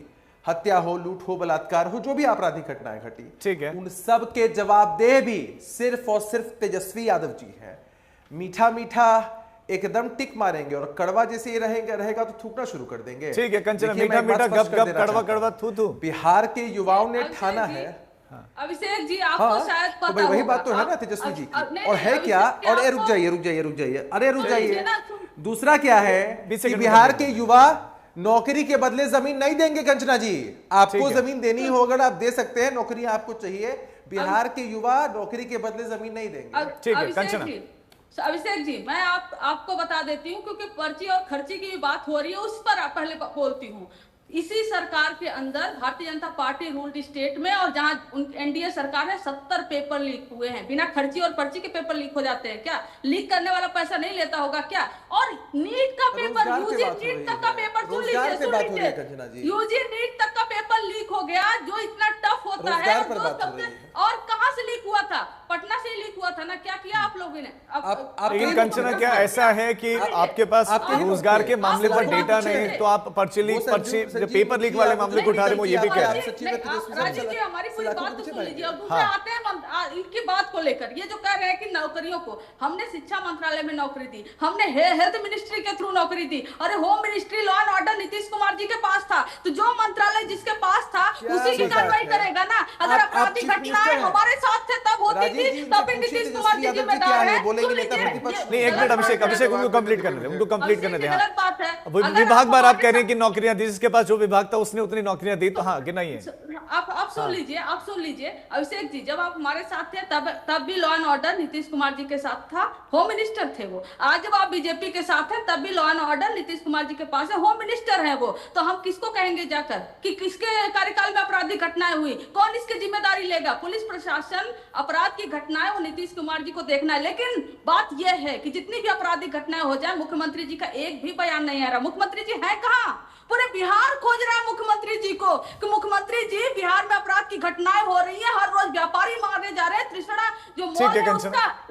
हत्या हो, लूट हो, बलात्कार हो, जो भी आपराधिक घटनाएं घटी, ठीक है, उन सब के जवाबदेह भी सिर्फ और सिर्फ तेजस्वी यादव जी हैं। मीठा मीठा एकदम टिक मारेंगे और कड़वा जैसे रहेगा तो थूकना शुरू कर देंगे। ठीक है कंचना, मीठा मीठा गप गप, कड़वा कड़वा थू थू। बिहार के युवाओं ने ठाना है। अभिषेक जी, आपको शायद पता तो वही बात तो है ना तेजस्वी जी की। और है क्या? और रुक जाइए, अरे रुक जाइए। दूसरा क्या है कि बिहार के युवा नौकरी के बदले जमीन नहीं देंगे। कंचना जी, आपको जमीन देनी हो, अगर आप दे सकते हैं, नौकरियां आपको चाहिए, बिहार के युवा नौकरी के बदले जमीन नहीं देंगे। ठीक है कंचना। अभिषेक जी, मैं आपको बता देती हूँ, क्योंकि पर्ची और खर्ची की बात हो रही है, उस पर पहले बोलती हूँ। इसी सरकार के अंदर Bharatiya Janata party ruled state में, और जहां एनडीए सरकार है, 70 पेपर लीक हुए हैं। बिना खर्ची और पर्ची के पेपर लीक हो जाते हैं क्या? लीक करने वाला पैसा नहीं लेता होगा क्या? और नीट का पेपर, यूजी नीट तक का पेपर, सुन लीजिए, यूजी नीट तक का पेपर लीक हो गया, जो इतना टफ होता है। और कहां से लीक हुआ था? पटना से लीक हुआ था ना? क्या किया आप लोगों ने? लेकिन कंचना, क्या ऐसा है कि आपके पास रोजगार के मामले पर डेटा नहीं, तो आप पर्ची पेपर लीक वाले मामले को उठा रहे हो, ये भी कह रहे हैं। राजीव जी, हमारी पूरी बात तो सुन लीजिए। और दूसरे आते हैं इनकी बात को लेकर, ये जो कह रहे हैं कि नौकरियों को, हमने शिक्षा मंत्रालय में नौकरी दी, हमने हेल्थ मिनिस्ट्री के थ्रू नौकरी दी। अरे home ministry, law and order Nitish Kumar ji के पास था, तो जो मंत्रालय जिसके पास था उसी की कार्रवाई करेगा ना। अगर आपराधिक घटनाएं हमारे साथ थे तब होती थी, तब नीतीश कुमार जी जिम्मेदार है। नहीं, एक मिनट अभिषेक, उनको कंप्लीट करने दें। गलत बात है। विभाग बार आप कह रहे हैं कि नौकरियां दी, जिसके पास जो विभाग था उसने उतनी नौकरियां दी, तो हाँ गिनाइए। आप सुन लीजिए अभिषेक जी, जब आप हमारे साथ थे तब भी law and order Nitish Kumar ji के साथ था, होम मिनिस्टर थे वो। आज जब आप बीजेपी के साथ हैं, तब भी law and order Nitish Kumar ji के पास है, होम मिनिस्टर है वो। तो हम किसको कहेंगे जाकर कि किसके कार्यकाल में आपराधिक घटनाएं हुई? कौन इसकी जिम्मेदारी लेगा? पुलिस प्रशासन, अपराध की घटनाएं वो नीतीश कुमार जी को देखना है। लेकिन बात यह है कि जितनी भी आपराधिक घटनाएं हो जाए, मुख्यमंत्री जी का एक भी बयान नहीं आ रहा। मुख्यमंत्री जी है कहां? पूरे बिहार खोज रहा है मुख्यमंत्री जी को कि मुख्यमंत्री जी, बिहार में अपराध की घटनाएं हो रही है, हर रोज व्यापारी मारे जा रहे हैं। त्रिशड़ा जो मॉल है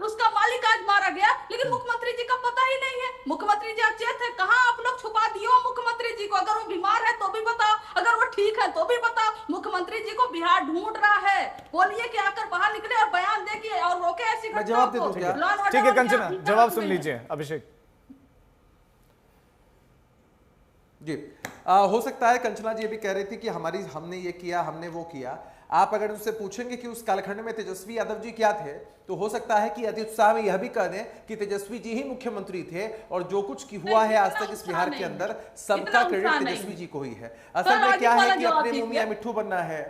उसका मालिक आज मारा गया, लेकिन मुख्यमंत्री जी का पता ही नहीं है। मुख्यमंत्री जी अचेत है, कहां आप लोग छुपा दिए हो मुख्यमंत्री जी को? अगर वो बीमार है तो भी बताओ, अगर वो ठीक है तो भी बताओ। मुख्यमंत्री जी को बिहार ढूंढ रहा है, बोलिए कि आकर बाहर निकले और बयान दे और रोके ऐसी घटनाओं को। ठीक है कंचना, जवाब सुन लीजिए अभिषेक। जी हो सकता है कंचना जी भी कह रही थी कि हमने ये किया, हमने वो किया। आप अगर उससे पूछेंगे कि उस कालखंड में तेजस्वी यादव जी क्या थे, तो हो सकता है कि अति उत्साह में यह भी कह दें कि तेजस्वी जी ही मुख्यमंत्री थे और जो कुछ की हुआ है आज तक इस बिहार के अंदर सबका क्रेडिट तेजस्वी जी को ही है। असल में क्या है कि अपने मुंह मियां मिट्ठू बनना है।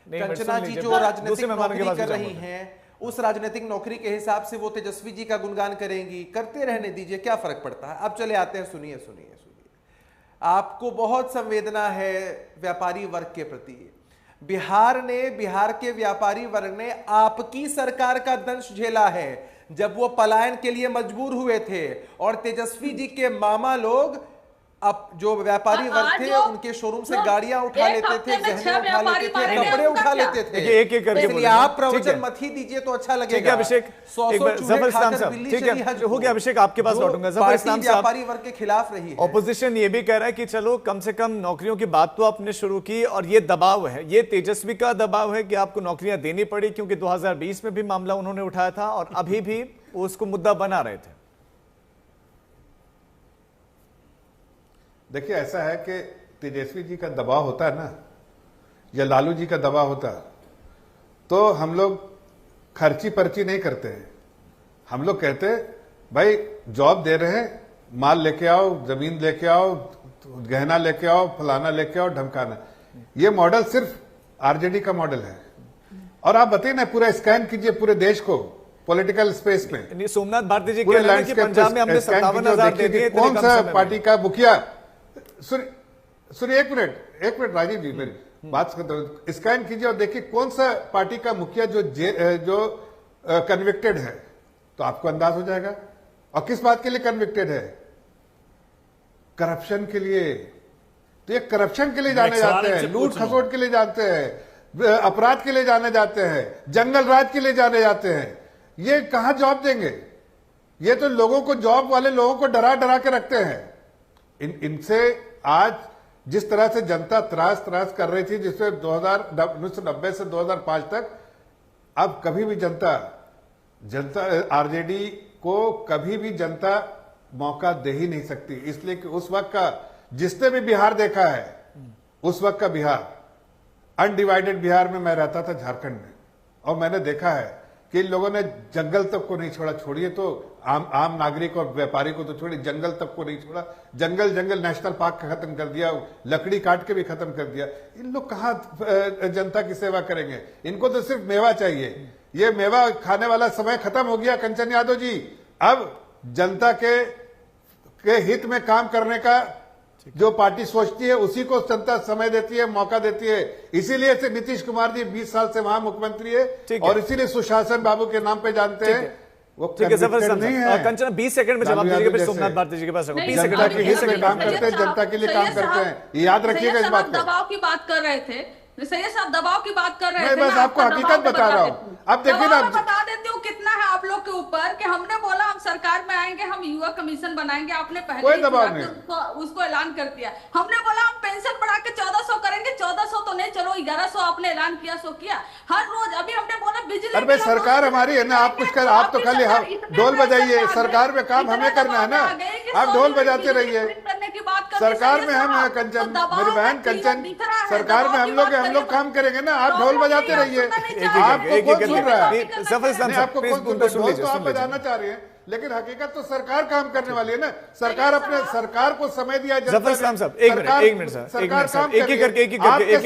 कंचना जी जो राजनीतिक नौकरी कर रही हैं, उस राजनीतिक नौकरी के हिसाब से वो तेजस्वी जी का गुणगान करेंगी, करते रहने दीजिए, क्या फर्क पड़ता है। अब चले आते हैं, सुनिए सुनिए सुनिए। आपको बहुत संवेदना है व्यापारी वर्ग के प्रति। बिहार के व्यापारी वर्ग ने आपकी सरकार का दंश झेला है जब वो पलायन के लिए मजबूर हुए थे और तेजस्वी जी के मामा लोग अब जो व्यापारी वर्ग थे उनके शोरूम से गाड़ियां उठा लेते थे, गहने उठा लेते थे, कपड़े उठा लेते थे। एक एक करके इसलिए आप प्रवचन मत ही दीजिए तो अच्छा लगेगा। ठीक है अभिषेक, जफर इस्लाम साहब, ठीक है हो गया अभिषेक, आपके पास लौटूंगा। जफर इस्लाम साहब, व्यापारी वर्ग के खिलाफ रही है। ऑपोजिशन ये भी कह रहा है कि चलो कम से कम नौकरियों की बात तो आपने शुरू की, और ये दबाव है, ये तेजस्वी का दबाव है कि आपको नौकरियां देनी पड़ी, क्योंकि 2020 में भी मामला उन्होंने उठाया था और अभी भी वो उसको मुद्दा बना रहे थे। देखिए ऐसा है कि तेजस्वी जी का दबाव होता है ना, या लालू जी का दबाव होता, तो हम लोग खर्ची पर्ची नहीं करते हैं। हम लोग कहते हैं भाई जॉब दे रहे हैं, माल लेके आओ, जमीन लेके आओ, गहना लेके आओ, फलाना लेके आओ, ढमकाना। ये मॉडल सिर्फ आरजेडी का मॉडल है। और आप बताइए ना, पूरा स्कैन कीजिए पूरे देश को पॉलिटिकल स्पेस में। सोमनाथ भारती जी कह रहे हैं कि पंजाब में हमने 57,000 दे दिए, कौन सा पार्टी का मुखिया, सुनिए एक मिनट राजीव जी मेरी बात स्कैन कीजिए और देखिए कौन सा पार्टी का मुखिया जो कन्विक्टेड है, तो आपको अंदाज हो जाएगा। और किस बात के लिए कन्विक्टेड है? करप्शन के लिए। तो ये करप्शन के लिए जाने जाते हैं, लूट खसोट के लिए जाते हैं, अपराध के लिए जाने जाते हैं, जंगल राज के लिए जाने जाते हैं। ये कहां जॉब देंगे? ये तो लोगों को, जॉब वाले लोगों को डरा डरा के रखते हैं। इनसे आज जिस तरह से जनता त्रास कर रही थी, जिससे 1990 से 2005 तक, अब कभी भी जनता आरजेडी को कभी भी जनता मौका दे ही नहीं सकती। इसलिए कि उस वक्त का, जिसने भी बिहार देखा है, उस वक्त का बिहार, अनडिवाइडेड बिहार में मैं रहता था झारखंड में, और मैंने देखा है कि इन लोगों ने जंगल तक को नहीं छोड़ा। छोड़िए तो आम नागरिक और व्यापारी को तो छोड़िए, जंगल तक को नहीं छोड़ा। जंगल नेशनल पार्क खत्म कर दिया, लकड़ी काट के भी खत्म कर दिया। इन लोग कहां जनता की सेवा करेंगे? इनको तो सिर्फ मेवा चाहिए। ये मेवा खाने वाला समय खत्म हो गया कंचन यादव जी। अब जनता के हित में काम करने का जो पार्टी सोचती है, उसी को जनता समय देती है, मौका देती है। इसीलिए से नीतीश कुमार जी 20 साल से वहां मुख्यमंत्री है, और इसीलिए सुशासन बाबू के नाम पे जानते हैं। वो ठीक है जफर नहीं है। कंचना 20 सेकंड में जवाब दीजिएगा, फिर सोमनाथ भारती जी के पास 20 सेकंड के हित में काम करते हैं, जनता के लिए काम करते हैं। याद रखिएगा इस बात को। दबाव की बात कर रहे थे, सैयद साहब दबाव की बात कर रहे थे। मैं बस आपको हकीकत बता रहा हूँ। अब देखिए ना, बता देती हूँ कितना है आप लोग के ऊपर कि हमने बोला हम सरकार में आएंगे, हम युवा कमीशन बनाएंगे, आपने पहले उसको ऐलान कर दिया। हमने बोला हम पेंशन बढ़ा के 1400 करेंगे, 1400 तो नहीं, चलो 1100 आपने ऐलान किया, सो किया। हर रोज अभी हमने बोला बिजली, अरे सरकार हमारी है ना, आप कुछ कर, आप तो खाली ढोल बजाइए। सरकार में काम हमें करना है ना, आप ढोल बजाते रहिए। सरकार में हम कंचन, मेरी बहन कंचन, सरकार में हम लोग काम करेंगे ना, आप ढोल बजाते रहिए। आपको कौन सुन रहा है? आपको कौन सुन रहा है? आप बजाना चाह रहे हैं, लेकिन हकीकत तो सरकार काम करने वाली है ना। सरकार को समय दिया जाता है। जफर इस्लाम साहब एक मिनट सर, सरकार काम एक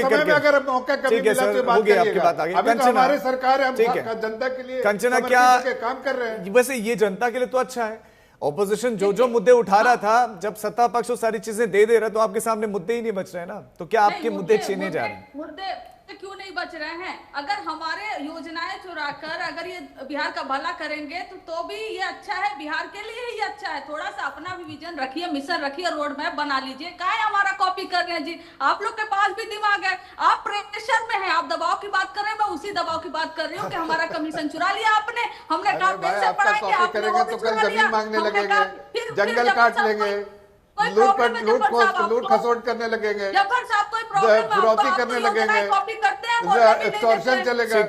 करके अगर मौका कभी मिला तो बात करिएगा। अभी तो हमारी सरकार है, हम जनता के लिए कंचना क्या काम कर रहे हैं। वैसे ये जनता के लिए तो अच्छा है। ऑपोजिशन जो मुद्दे उठा रहा था, जब सत्ता पक्ष वो सारी चीजें दे रहा, तो आपके सामने मुद्दे ही नहीं बच रहे हैं ना। तो क्या आपके मुद्दे छीने जा रहे हैं? मुद्दे क्यों नहीं बच रहे हैं? अगर हमारे योजनाएं चुराकर अगर ये बिहार का भला करेंगे तो भी ये अच्छा है, बिहार के लिए ही अच्छा है। थोड़ा सा अपना भी विजन रखिए, मिशन रखिए, रोड मैप बना लीजिए। काहे हमारा कॉपी कर रहे हैं जी? आप लोग के पास भी दिमाग है, आप प्रेशर में हैं, आप दबाव की बात कर रहे हैं, मैं उसी दबाव की बात कर रही हूँ कि हमारा कमीशन चुरा लिया आपने। हमने कहा पेंशन बढ़ाएंगे, आपने वो भी चुरा लिया। मांगने लगेंगे, जंगल काट लेंगे, लूट खसोट करने लगेंगे, फिरौती करने लगेंगे, एक्सटॉर्शन चलेगा।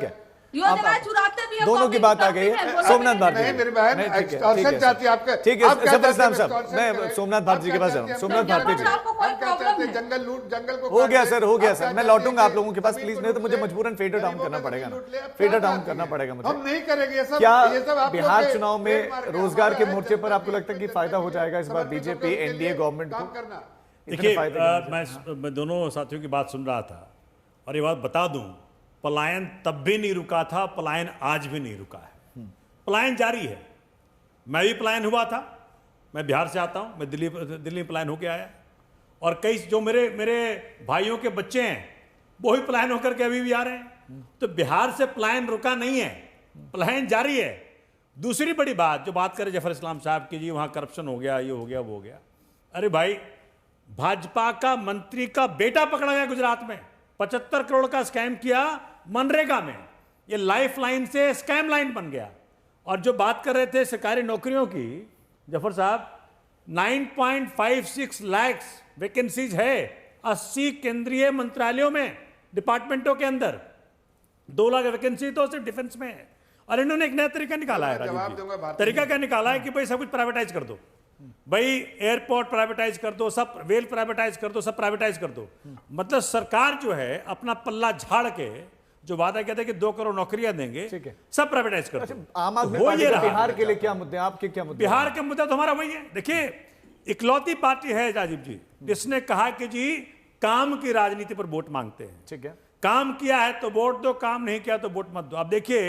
योजनाएं चुराते भी है, दोनों की बात आ गई है। सोमनाथ भारती नहीं मेरी बहन, नहीं, ठीक है, extortion ठीक है, चाहती है आपके। ठीक है आप क्या जफर इस्लाम चाहते हैं, साहब, extortion मैं करें? सोमनाथ भारती जी के पास आप जाऊँ। क्या सोमनाथ चाहते भारती जी, हैं? आपको कोई आप क्या प्रॉब्लम चाहते हैं? है? जंगल लूट, जंगल को हो गया काट सर, ले। हो गया आप सर, क्या मैं चाहते लौटूंगा हैं आप लोगों के पास, कि प्लीज, सभी नहीं तो को मुझे लूट ले? मजबूरन फेडर डाउन गरीबों करना में से पड़ेगा, भी लूट ले। आप फेडर क्या डाउन चाहते करना हैं? पड़ेगा मुझे। हम नहीं करेंगे ये सब। क्या ये सब आप बिहार लोग के चुनाव में ट्रेडमार्क है। रोजगार के हमारा है, मोर्चे पर आपको जनता लगता है कि के फायदा हो लिए जाएगा इस बार समर्पित बीजेपी होकर उनके एनडीए लिए गवर्नमेंट काम को? करना। इतने देखिए फायदे के मैं दोनों साथियों की बात सुन रहा था और ये बात बता दूं, पलायन तब भी नहीं रुका था, पलायन आज भी नहीं रुका है, पलायन जारी है। मैं भी पलायन हुआ था, मैं बिहार से आता हूं, मैं दिल्ली में पलायन होकर आया, और कई जो मेरे भाइयों के बच्चे हैं वो भी पलायन होकर के अभी भी आ रहे हैं। तो बिहार से पलायन रुका नहीं है, पलायन जारी है। दूसरी बड़ी बात जो बात करें जफर इस्लाम साहब की, जी वहां करप्शन हो गया, ये हो गया, वो हो गया। अरे भाई, भाजपा का मंत्री का बेटा पकड़ा गया गुजरात में, 75 करोड़ का स्कैम किया मनरेगा में, ये लाइफ लाइन से स्कैम लाइन बन गया। और जो बात कर रहे थे सरकारी नौकरियों की, जफर साहब, 9.56 लाख वैकेंसीज है 80 केंद्रीय मंत्रालयों में, डिपार्टमेंटों के अंदर 2 लाख वैकेंसी तो सिर्फ डिफेंस में है। और इन्होंने एक नया तरीका निकाला है राजीव जी, तरीका क्या निकाला है कि भाई सब कुछ प्राइवेटाइज कर दो, भाई एयरपोर्ट प्राइवेटाइज कर दो, सब रेल प्राइवेटाइज कर दो, सब प्राइवेटाइज कर दो। मतलब सरकार जो है अपना पल्ला झाड़ के जो वादा कहते हैं कि 2 करोड़ नौकरियां देंगे, सब प्राइवेटाइज कर दो। आम आदमी हो पार्टी ये के रहा बिहार के लिए क्या मुद्दे हैं, आपके क्या मुद्दे हैं? बिहार का मुद्दा तो हमारा वही है। देखिए, इकलौती पार्टी है राजीव जी जिसने कहा कि जी काम की राजनीति पर वोट मांगते हैं। ठीक है, काम किया है तो वोट दो, काम नहीं किया तो वोट मत दो। अब देखिए,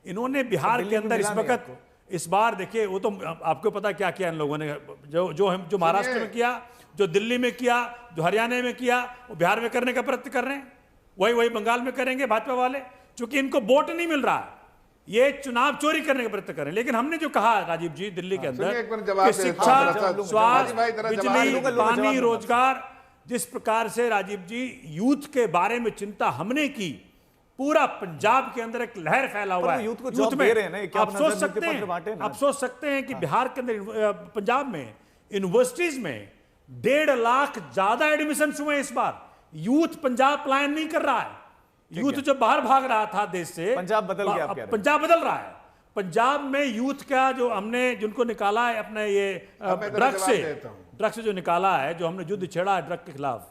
इन्होंने बिहार के अंदर इस वक्त, इस बार देखिए, वो तो आपको पता क्या किया इन लोगों ने, जो महाराष्ट्र में किया, जो दिल्ली में किया, जो हरियाणा में किया, वो बिहार में करने का प्रयत्न कर रहे हैं, वही बंगाल में करेंगे भाजपा वाले, क्योंकि इनको वोट नहीं मिल रहा है, ये चुनाव चोरी करने का प्रयत्न कर रहे हैं। लेकिन हमने जो कहा राजीव जी दिल्ली के अंदर कि शिक्षा, स्वास्थ्य, बिजली, पानी, रोजगार, जिस प्रकार से राजीव जी यूथ के बारे में चिंता हमने की, पूरा पंजाब के अंदर एक लहर फैला हुआ है। यूथ को जॉब दे रहे हैं ना, क्या आप सोच सकते हैं कि बिहार के अंदर, पंजाब में यूनिवर्सिटीज में 1.5 लाख ज्यादा एडमिशन हुए इस बार। यूथ पंजाब पलायन नहीं कर रहा है, यूथ जो बाहर भाग रहा था देश से, पंजाब बदल गया, पंजाब बदल रहा है। पंजाब में यूथ का जो हमने जिनको निकाला है अपने ये ड्रग्स से जो निकाला है, जो हमने युद्ध छेड़ा है ड्रग के खिलाफ,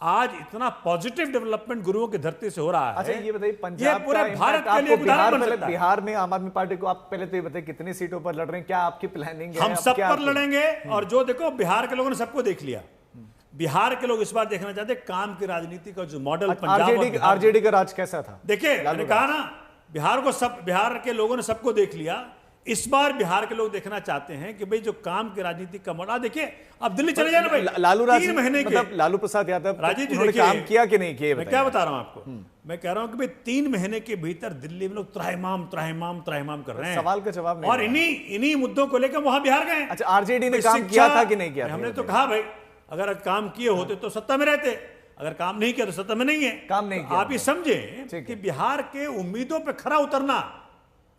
आज इतना पॉजिटिव डेवलपमेंट गुरुओं की धरती से हो रहा है। अच्छा ये बताइए, पंजाब ये पूरे का भारत के लिए उदाहरण बन सकता है। बिहार में आम आदमी पार्टी को आप पहले तो ये बताइए कितनी सीटों पर लड़ रहे हैं, क्या आपकी प्लानिंग है? हम सब पर लड़ेंगे। और जो देखो, बिहार के लोगों ने सबको देख लिया, बिहार के लोग इस बार देखना चाहते हैं काम की राजनीति का जो मॉडल पंजाब आरजेडी का राज कैसा था। देखिए, मैंने कहा ना, बिहार के लोगों ने सबको देख लिया। इस बार बिहार के लोग देखना चाहते हैं कि भाई जो काम की राजनीति का मॉडल, देखिए अब दिल्ली चले जाना भाई, लालू 3 महीने के, मतलब लालू प्रसाद यादव राजीव जी उन्होंने काम किया कि नहीं किया? मैं क्या बता रहा हूं आपको, मैं कह रहा हूं कि भाई 3 महीने के भीतर दिल्ली में लोग त्राहिमाम कर रहे हैं। सवाल का जवाब नहीं, और इन्हीं मुद्दों को लेकर वहां बिहार गए। अच्छा, आरजेडी ने काम किया था कि नहीं किया? हमने तो कहा भाई, अगर काम किए होते तो सत्ता में रहते, अगर काम नहीं किया तो सत्ता में नहीं है। काम नहीं किया, आप ये समझे कि बिहार के उम्मीदों पे खरा उतरना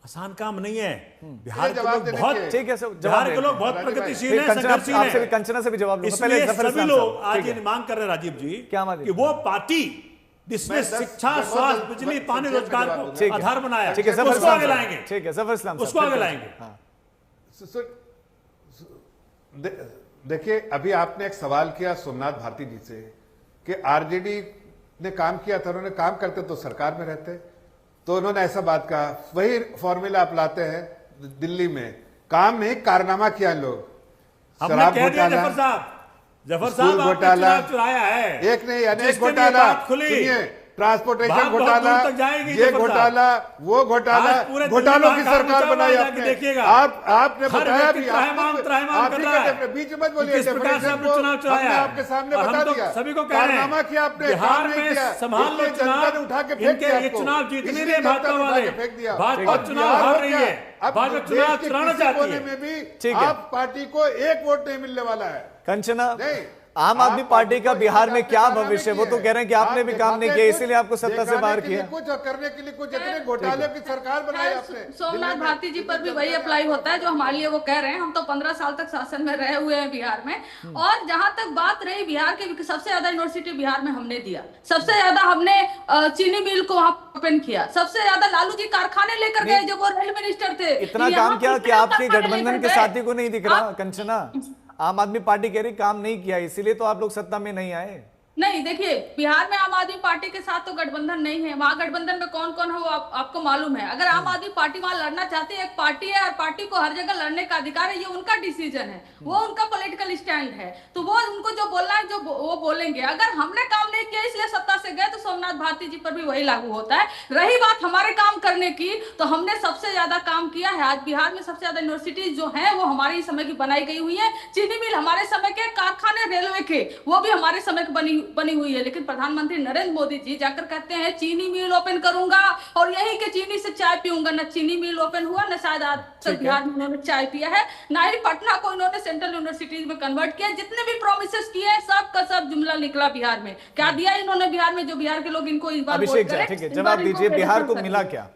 आसान काम नहीं है। बिहार के लोग बहुत, ठीक है, बिहार के लोग बहुत प्रगतिशील हैं, संघर्षशील हैं। कंचना से भी जवाब लूंगा, इसलिए सभी लोग आज ये मांग कर रहे हैं राजीव जी कि वो पार्टी जिसने शिक्षा, स्वास्थ्य, बिजली, पानी, रोजगार को आधार बनाया, उसको आगे लाएंगे। ठीक है, जफर इस्लाम उसको आगे लाएंगे। देखिए, अभी आपने एक सवाल किया सोमनाथ भारती जी से कि आरजेडी ने काम किया था, उन्होंने काम करते तो सरकार में रहते, तो उन्होंने ऐसा बात कहा। वही फॉर्मूला आप लाते हैं दिल्ली में, काम नहीं कारनामा किया लोग, शराब घोटाला, जफर साहब घोटाला चुराया है, एक नहीं अनेक घोटाला, ट्रांसपोर्टेशन घोटाला, ये घोटाला, वो घोटाला, घोटालों की सरकार बनाई आपने। आपने बताया भी, बीच में मत बोलिए, आपके सामने बता दिया, कारनामा किया आपने, बिहार में संभाल लो चुनाव, उठा के फेंक दिया, ये चुनाव जीतने रहे भाजपा वाले, भाजपा चुनाव हार रही है, भाजपा चुनाव चुराना चाहती है में भी आप पार्टी को 1 वोट नहीं मिलने वाला है। कंचना, आम आदमी पार्टी का बिहार में क्या भविष्य है? वो तो कह रहे हैं कि आपने भी काम नहीं किया, इसीलिए आपको सत्ता से बाहर किया। कुछ और करने के लिए कुछ, इतने घोटाले की सरकार बनाई आपने। सोमनाथ भारती जी पर भी वही अप्लाई होता है जो हमारे लिए वो कह रहे हैं। हम तो 15 साल तक शासन में रहे हुए हैं बिहार में। और जहां तक बात रही बिहार के, सबसे ज्यादा यूनिवर्सिटी बिहार में हमने दिया, सबसे ज्यादा हमने चीनी मिल को वहां ओपन किया, सबसे ज्यादा लालू जी कारखाने लेकर गए जब वो रेल मिनिस्टर थे। इतना काम किया कि आपके गठबंधन के साथी को नहीं दिख रहा। कंचना, आम आदमी पार्टी कह रही काम नहीं किया, इसीलिए तो आप लोग सत्ता में नहीं आए। नहीं, देखिए बिहार में आम आदमी पार्टी के साथ तो गठबंधन नहीं है। वहां गठबंधन में कौन कौन है वो आपको मालूम है। अगर आम आदमी पार्टी वहां लड़ना चाहती है, एक पार्टी है और पार्टी को हर जगह लड़ने का अधिकार है, ये उनका डिसीजन है, वो उनका पॉलिटिकल स्टैंड है, तो वो उनको जो बोलना है जो वो बोलेंगे। अगर हमने काम नहीं किया इसलिए सत्ता से गए तो सोमनाथ भारती जी पर भी वही लागू होता है। रही बात हमारे काम करने की, तो हमने सबसे ज्यादा काम किया है। आज बिहार में सबसे ज्यादा यूनिवर्सिटीज जो है वो हमारे समय की बनाई गई हुई है। चीनी मिल हमारे समय के, कारखाने रेलवे के वो भी हमारे समय की बनी हुई है। लेकिन प्रधानमंत्री नरेंद्र मोदी जी जाकर कहते हैं चीनी मिल ओपन करूंगा और यही के चीनी से चाय पीऊंगा। न चीनी मिल ओपन हुआ, न शायद आज तक बिहार में उन्होंने चाय पिया है, ना ही पटना को इन्होंने सेंट्रल यूनिवर्सिटीज में कन्वर्ट किया। जितने भी प्रोमिसेस किए सब का सब जुमला निकला बिहार में। क्या दिया इन्होंने बिहार में जो बिहार के लोग इनको इस बार अभिषेक जी, ठीक है, जवाब दीजिए, बिहार को मिला क्या?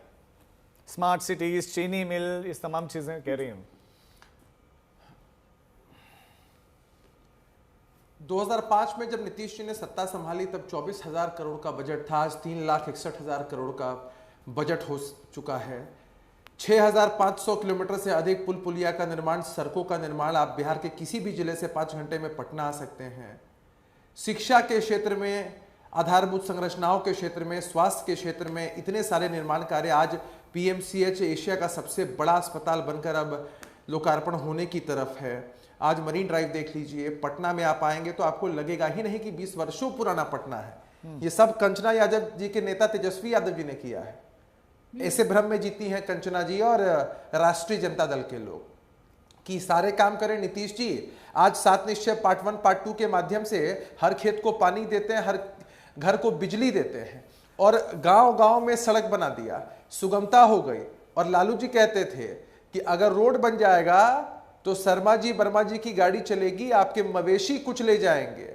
स्मार्ट सिटीज, चीनी मिल, इस तमाम चीजें कह रही हूं। 2005 में जब नीतीश जी ने सत्ता संभाली तब 24,000 करोड़ का बजट था। आज 3,61,000 करोड़ का बजट हो चुका है। 6,500 किलोमीटर से अधिक पुल पुलिया का निर्माण, सड़कों का निर्माण। आप बिहार के किसी भी जिले से 5 घंटे में पटना आ सकते हैं। शिक्षा के क्षेत्र में, आधारभूत संरचनाओं के क्षेत्र में, स्वास्थ्य के क्षेत्र में इतने सारे निर्माण कार्य। आज PMCH एशिया का सबसे बड़ा अस्पताल बनकर अब लोकार्पण होने की तरफ है। आज मरीन ड्राइव देख लीजिए, पटना में आप आएंगे तो आपको लगेगा ही नहीं कि 20 वर्षों पुराना पटना है। ये सब कंचना यादव जी के नेता तेजस्वी यादव जी ने किया है। ऐसे भ्रम में जीती हैं कंचना जी और राष्ट्रीय जनता दल के लोग कि सारे काम करें नीतीश जी। आज 7 निश्चय पार्ट 1 पार्ट 2 के माध्यम से हर खेत को पानी देते हैं, हर घर को बिजली देते हैं और गांव-गांव में सड़क बना दिया, सुगमता हो गई। और लालू जी कहते थे कि अगर रोड बन जाएगा तो शर्मा जी वर्मा जी की गाड़ी चलेगी, आपके मवेशी कुछ ले जाएंगे,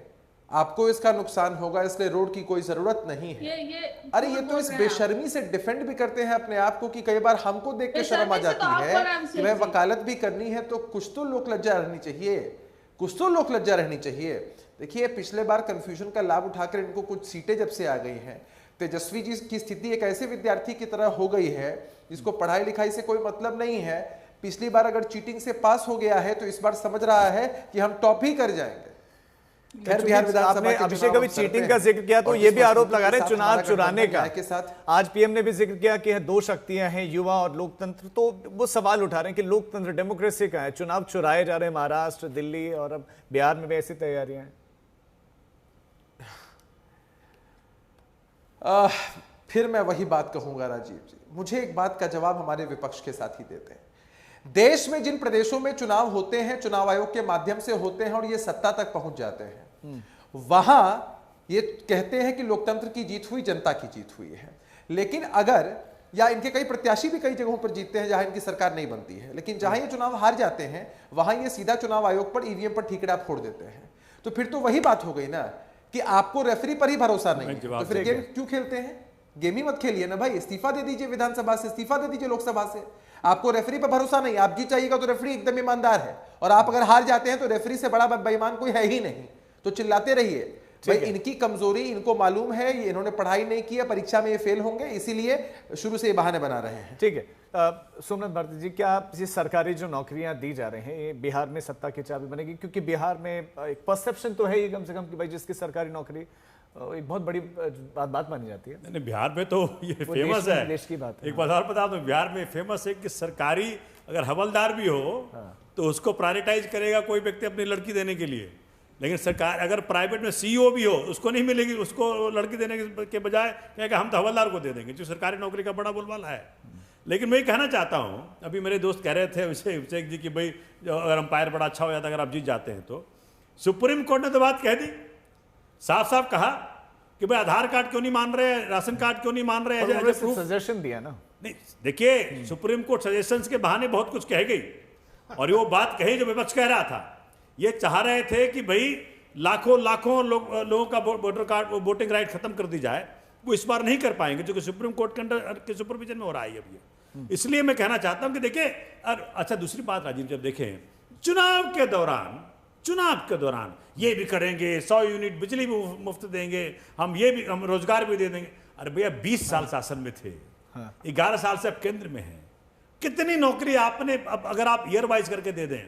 आपको इसका नुकसान होगा, इसलिए रोड की कोई जरूरत नहीं है। अरे ये तो इस बेशर्मी से डिफेंड भी करते हैं अपने आप को कि कई बार हमको देख के शर्म आ जाती है कि मैं वकालत भी करनी है तो कुछ तो लोक लज्जा रहनी चाहिए, कुछ तो लोक लज्जा रहनी चाहिए। देखिए पिछले बार कंफ्यूजन का लाभ उठाकर इनको कुछ सीटें जब से आ गई हैं, तेजस्वी जी की स्थिति एक ऐसे विद्यार्थी की तरह हो गई है जिसको पढ़ाई लिखाई से कोई मतलब नहीं है। पिछली बार अगर चीटिंग से पास हो गया है तो इस बार समझ रहा है कि हम टॉप ही कर जाएंगे। खैर बिहार विधानसभा के अभिषेक अभी चीटिंग का जिक्र किया तो ये भी आरोप लगा रहे हैं चुनाव चुराने का के साथ। आज पीएम ने भी जिक्र किया कि 2 शक्तियां हैं, युवा और लोकतंत्र। तो वो सवाल उठा रहे हैं कि लोकतंत्र, डेमोक्रेसी का है, चुनाव चुराए जा रहे हैं महाराष्ट्र, दिल्ली और अब बिहार में भी ऐसी तैयारियां हैं। फिर मैं वही बात कहूंगा राजीव जी, मुझे एक बात का जवाब हमारे विपक्ष के साथी देते हैं। देश में जिन प्रदेशों में चुनाव होते हैं, चुनाव आयोग के माध्यम से होते हैं और ये सत्ता तक पहुंच जाते हैं, वहां ये कहते हैं कि लोकतंत्र की जीत हुई, जनता की जीत हुई है। लेकिन अगर, या इनके कई प्रत्याशी भी कई जगहों पर जीतते हैं जहां इनकी सरकार नहीं बनती है, लेकिन जहां ये चुनाव हार जाते हैं वहां ये सीधा चुनाव आयोग पर, ईवीएम पर ठीकरा फोड़ देते हैं। तो फिर तो वही बात हो गई ना कि आपको रेफरी पर ही भरोसा नहीं है, तो फिर गेम क्यों खेलते हैं? गेम ही मत खेलिए ना भाई, इस्तीफा दे दीजिए विधानसभा से, इस्तीफा दे दीजिए लोकसभा से। आपको रेफरी पर भरोसा नहीं, आप जीत जाइएगा तो रेफरी एकदम ईमानदार है, और आप अगर हार जाते हैं तो रेफरी से बड़ा बेईमान कोई है ही नहीं। तो चिल्लाते रहिए भाई, इनकी कमजोरी इनको मालूम है, ये इन्होंने पढ़ाई नहीं की है, परीक्षा में ये फेल होंगे, इसीलिए शुरू से ये बहाने बना रहे हैं। ठीक है, सोमनाथ भारती जी, क्या ये सरकारी जो नौकरियां दी जा रही हैं ये बिहार में सत्ता की चाबी बनेगी? क्योंकि बिहार में एक परसेप्शन तो है ही कम से कम कि भाई जिसकी सरकारी नौकरी एक बहुत बड़ी बात मानी जाती है। नहीं, बिहार में तो ये फेमस है, देश की बात है। एक बात और बता दो, बिहार में फेमस है कि सरकारी अगर हवलदार भी हो तो उसको प्रायोरिटाइज करेगा कोई व्यक्ति अपनी लड़की देने के लिए, लेकिन सरकार अगर प्राइवेट में सीईओ भी हो उसको नहीं मिलेगी, उसको लड़की देने के बजाय कहेगा हम तो हवलदार को दे देंगे, जो सरकारी नौकरी का बड़ा बोलबाला है। लेकिन मैं ये कहना चाहता हूँ, अभी मेरे दोस्त कह रहे थे अभिषेक जी कि भाई अगर अंपायर बड़ा अच्छा हो जाता है, अगर आप जीत जाते हैं तो सुप्रीम कोर्ट ने तो बात कह दी, साफ साफ कहा कि भाई आधार कार्ड क्यों नहीं मान रहे, राशन कार्ड क्यों नहीं मान रहे, सजेशन दिया ना। नहीं देखिए, सुप्रीम कोर्ट सजेशंस के बहाने बहुत कुछ कह गई, और वो बात कही जो विपक्ष कह रहा था। ये चाह रहे थे कि भाई लाखों लाखों लोगों का वोटर कार्ड वोटिंग राइट खत्म कर दी जाए, वो इस बार नहीं कर पाएंगे, जो कि सुप्रीम कोर्ट के अंडर के सुपरविजन में हो रहा है अब ये। इसलिए मैं कहना चाहता हूं कि देखिए, अच्छा दूसरी बात राजीव, जब देखें चुनाव के दौरान ये भी करेंगे, 100 यूनिट बिजली भी मुफ्त देंगे, हम रोजगार भी दे देंगे। अरे भैया 20 साल शासन में थे, 11 साल से अब केंद्र में है, कितनी नौकरी आपने, अब अगर आप ईयर वाइज करके दे दें,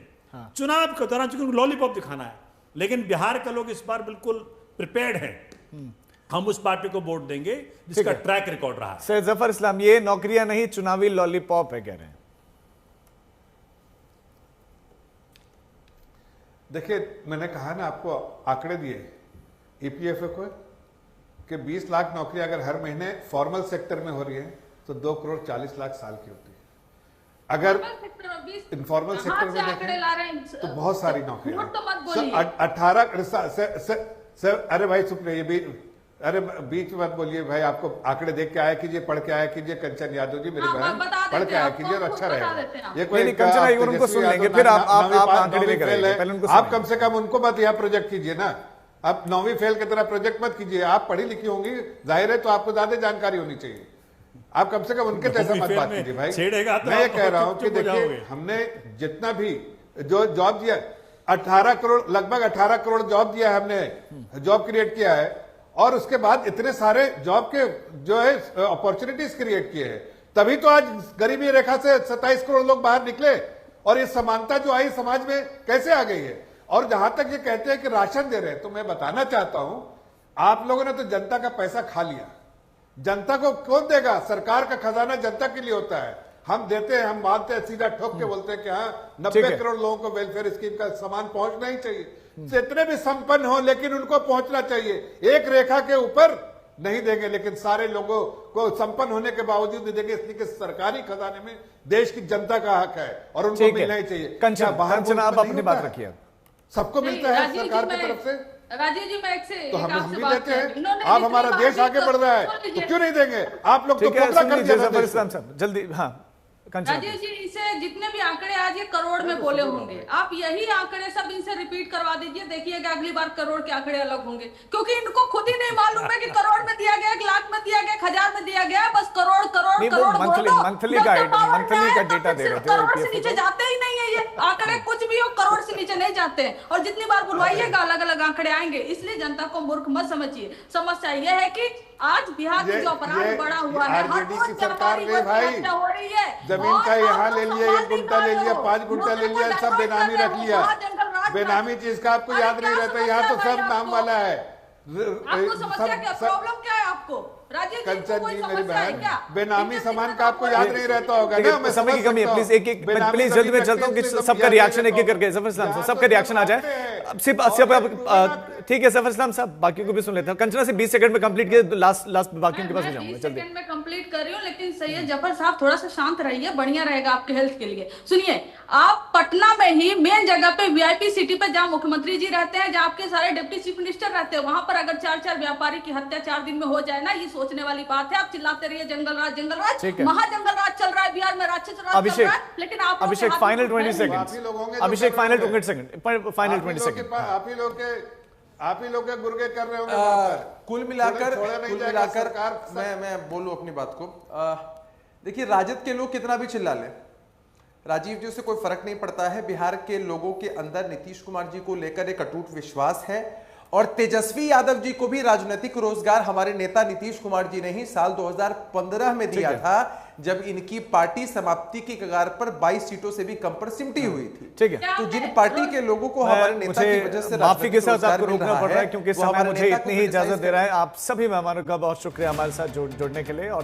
चुनाव के दौरान चूंकि लॉलीपॉप दिखाना है, लेकिन बिहार के लोग इस बार बिल्कुल प्रिपेयर्ड हैं, हम उस पार्टी को वोट देंगे जिसका ट्रैक रिकॉर्ड रहा है। सैयद जफर इस्लाम, ये नौकरियां नहीं चुनावी लॉलीपॉप है कह रहे हैं। देखिए, मैंने कहा ना आपको, आंकड़े दिए ईपीएफओ को कि 20 लाख नौकरियां अगर हर महीने फॉर्मल सेक्टर में हो रही है तो 2 करोड़ 40 लाख साल की होती है। अगर इनफॉर्मल सेक्टर में देखें तो बहुत सारी नौकरियां, 18 अरे भाई चुप रहिए, अरे बीच में मत बोलिए भाई, आपको आंकड़े देख के आया कीजिए, पढ़ के आया कीजिए, कंचन यादव जी मेरी बहन, पढ़ के आया कीजिए तो अच्छा रहेगा। ये कोई कंचन उनको सुन लेंगे, फिर आप आंकड़े लेकर आएंगे, पहले उनको आप कम से कम उनको मत यहाँ प्रोजेक्ट कीजिए ना, आप 9वीं फेल की तरह प्रोजेक्ट मत कीजिए। आप पढ़ी लिखी होंगी, जाहिर है, तो आपको ज्यादा जानकारी होनी चाहिए, आप कम से कम उनके जैसा मत बात कीजिए भाई। मैं ये कह रहा हूं कि देखिए, हमने जितना भी जो जॉब दिया, 18 करोड़, लगभग 18 करोड़ जॉब दिया है, हमने जॉब क्रिएट किया है, और उसके बाद इतने सारे जॉब के जो है अपॉर्चुनिटीज क्रिएट किए हैं, तभी तो आज गरीबी रेखा से 27 करोड़ लोग बाहर निकले, और ये समानता जो आई समाज में कैसे आ गई है। और जहां तक ये कहते हैं कि राशन दे रहे हैं, तो मैं बताना चाहता हूं, आप लोगों ने तो जनता का पैसा खा लिया, जनता को कौन देगा? सरकार का खजाना जनता के लिए होता है, हम देते हैं, हम मानते हैं, सीधा ठोक के बोलते हैं कि हाँ 90 करोड़ लोगों को वेलफेयर स्कीम का सामान पहुंचना ही चाहिए, जितने भी संपन्न हो, लेकिन उनको पहुंचना चाहिए। एक रेखा के ऊपर नहीं देंगे, लेकिन सारे लोगों को संपन्न होने के बावजूद देंगे, इसलिए कि सरकारी खजाने में देश की जनता का हक है और उनको मिलना ही चाहिए। कंचन, आप अपनी बात रखिए, सबको मिलता है सरकार की तरफ से। राजीव जी, मैं एक से तो हम भी देते हैं, आप हमारा देश आगे बढ़ रहा है तो क्यों नहीं देंगे? आप लोग तो कब्जा कर दिया। जल्दी, हाँ राजीव जी, इसे जितने भी आंकड़े आज ये करोड़ में बोले होंगे, आप यही आंकड़े सब इनसे रिपीट करवा दीजिए, देखिएगा अगली बार करोड़ के आंकड़े अलग होंगे, क्योंकि इनको खुद ही नहीं मालूम है कि करोड़ में दिया गया, 1 लाख में दिया गया, 1000 में दिया गया, बस करोड़ करोड़ करोड़। मंथली का डेटा दे रहे थे, करोड़ से नीचे जाते ही नहीं है ये आंकड़े, कुछ भी हो करोड़ से नीचे नहीं जाते हैं, और जितनी बार बुलवाइएगा अलग अलग आंकड़े आएंगे। इसलिए जनता को मूर्ख मत समझिए। समस्या यह है कि आज बिहार में जो अपराध बढ़ा हुआ है, हर रोज सरकार ने भाई जमीन का यहाँ ले लिया, 1 गुंठा ले लिया, 5 गुंठा ले लिया, सब बेनामी रख लिया। बेनामी चीज का आपको याद नहीं रहता, यहाँ तो सब नाम वाला है। आपको समस्या क्या, प्रॉब्लम क्या है आपको? कंचन जी मेरी बहन, बेनामी सामान का आपको याद नहीं रहता होगा ना। मैं समय की कमी है, प्लीज एक प्लीज जल्दी में चलता हूँ कि सबका रिएक्शन एक एक करके, जफर इस्लाम साहब सबका रिएक्शन आ जाए। अब सिर्फ ठीक है जफर इस्लाम साहब, बाकियों को भी सुन लेते हैं। कंचना से 20 सेकंड में कंप्लीट किए, लास्ट बाकियों के पास जाऊंगा। 20 सेकंड में कंप्लीट कर रही हूँ, लेकिन सैयद जफर साहब थोड़ा सा शांत रहिए, बढ़िया रहेगा आपके हेल्थ के लिए। सुनिए, आप पटना में ही मेन जगह पे वीआईपी सिटी पे, जहाँ मुख्यमंत्री जी रहते हैं, जहाँ आपके सारे डिप्टी चीफ मिनिस्टर रहते हैं, वहां पर अगर 4 व्यापारी की हत्या 4 दिन में हो जाए ना, ये सोचने वाली बात है। आप चिल्लाते रहिए जंगल राज, महाजंगल राज चल रहा है बिहार में, राक्षस राज चल रहा है, लेकिन आप अभिषेक फाइनल 20 सेकंड, अभिषेक फाइनल 20 सेकंड, फाइनल 20 सेकंड। आप ही लोग के गुर्गे कर रहे होंगे। कुल मिलाकर मैं बोलूं अपनी बात को। देखिए, राजद के लोग कितना भी चिल्ला ले, राजीव जी, उससे कोई फर्क नहीं पड़ता है। बिहार के लोगों के अंदर नीतीश कुमार जी को लेकर एक अटूट विश्वास है, और तेजस्वी यादव जी को भी राजनीतिक रोजगार हमारे नेता नीतीश कुमार जी ने ही साल 2015 में दिया था, जब इनकी पार्टी समाप्ति की कगार पर 22 सीटों से भी कम पर सिमटी हुई थी। ठीक है, तो जिन पार्टी के लोगों को हमारे नेता की वजह से माफी के साथ आपको रोकना पड़ रहा है, क्योंकि समय मुझे इतनी ही इजाजत दे रहा है। आप सभी मेहमानों का बहुत शुक्रिया हमारे साथ जुड़ने के लिए। और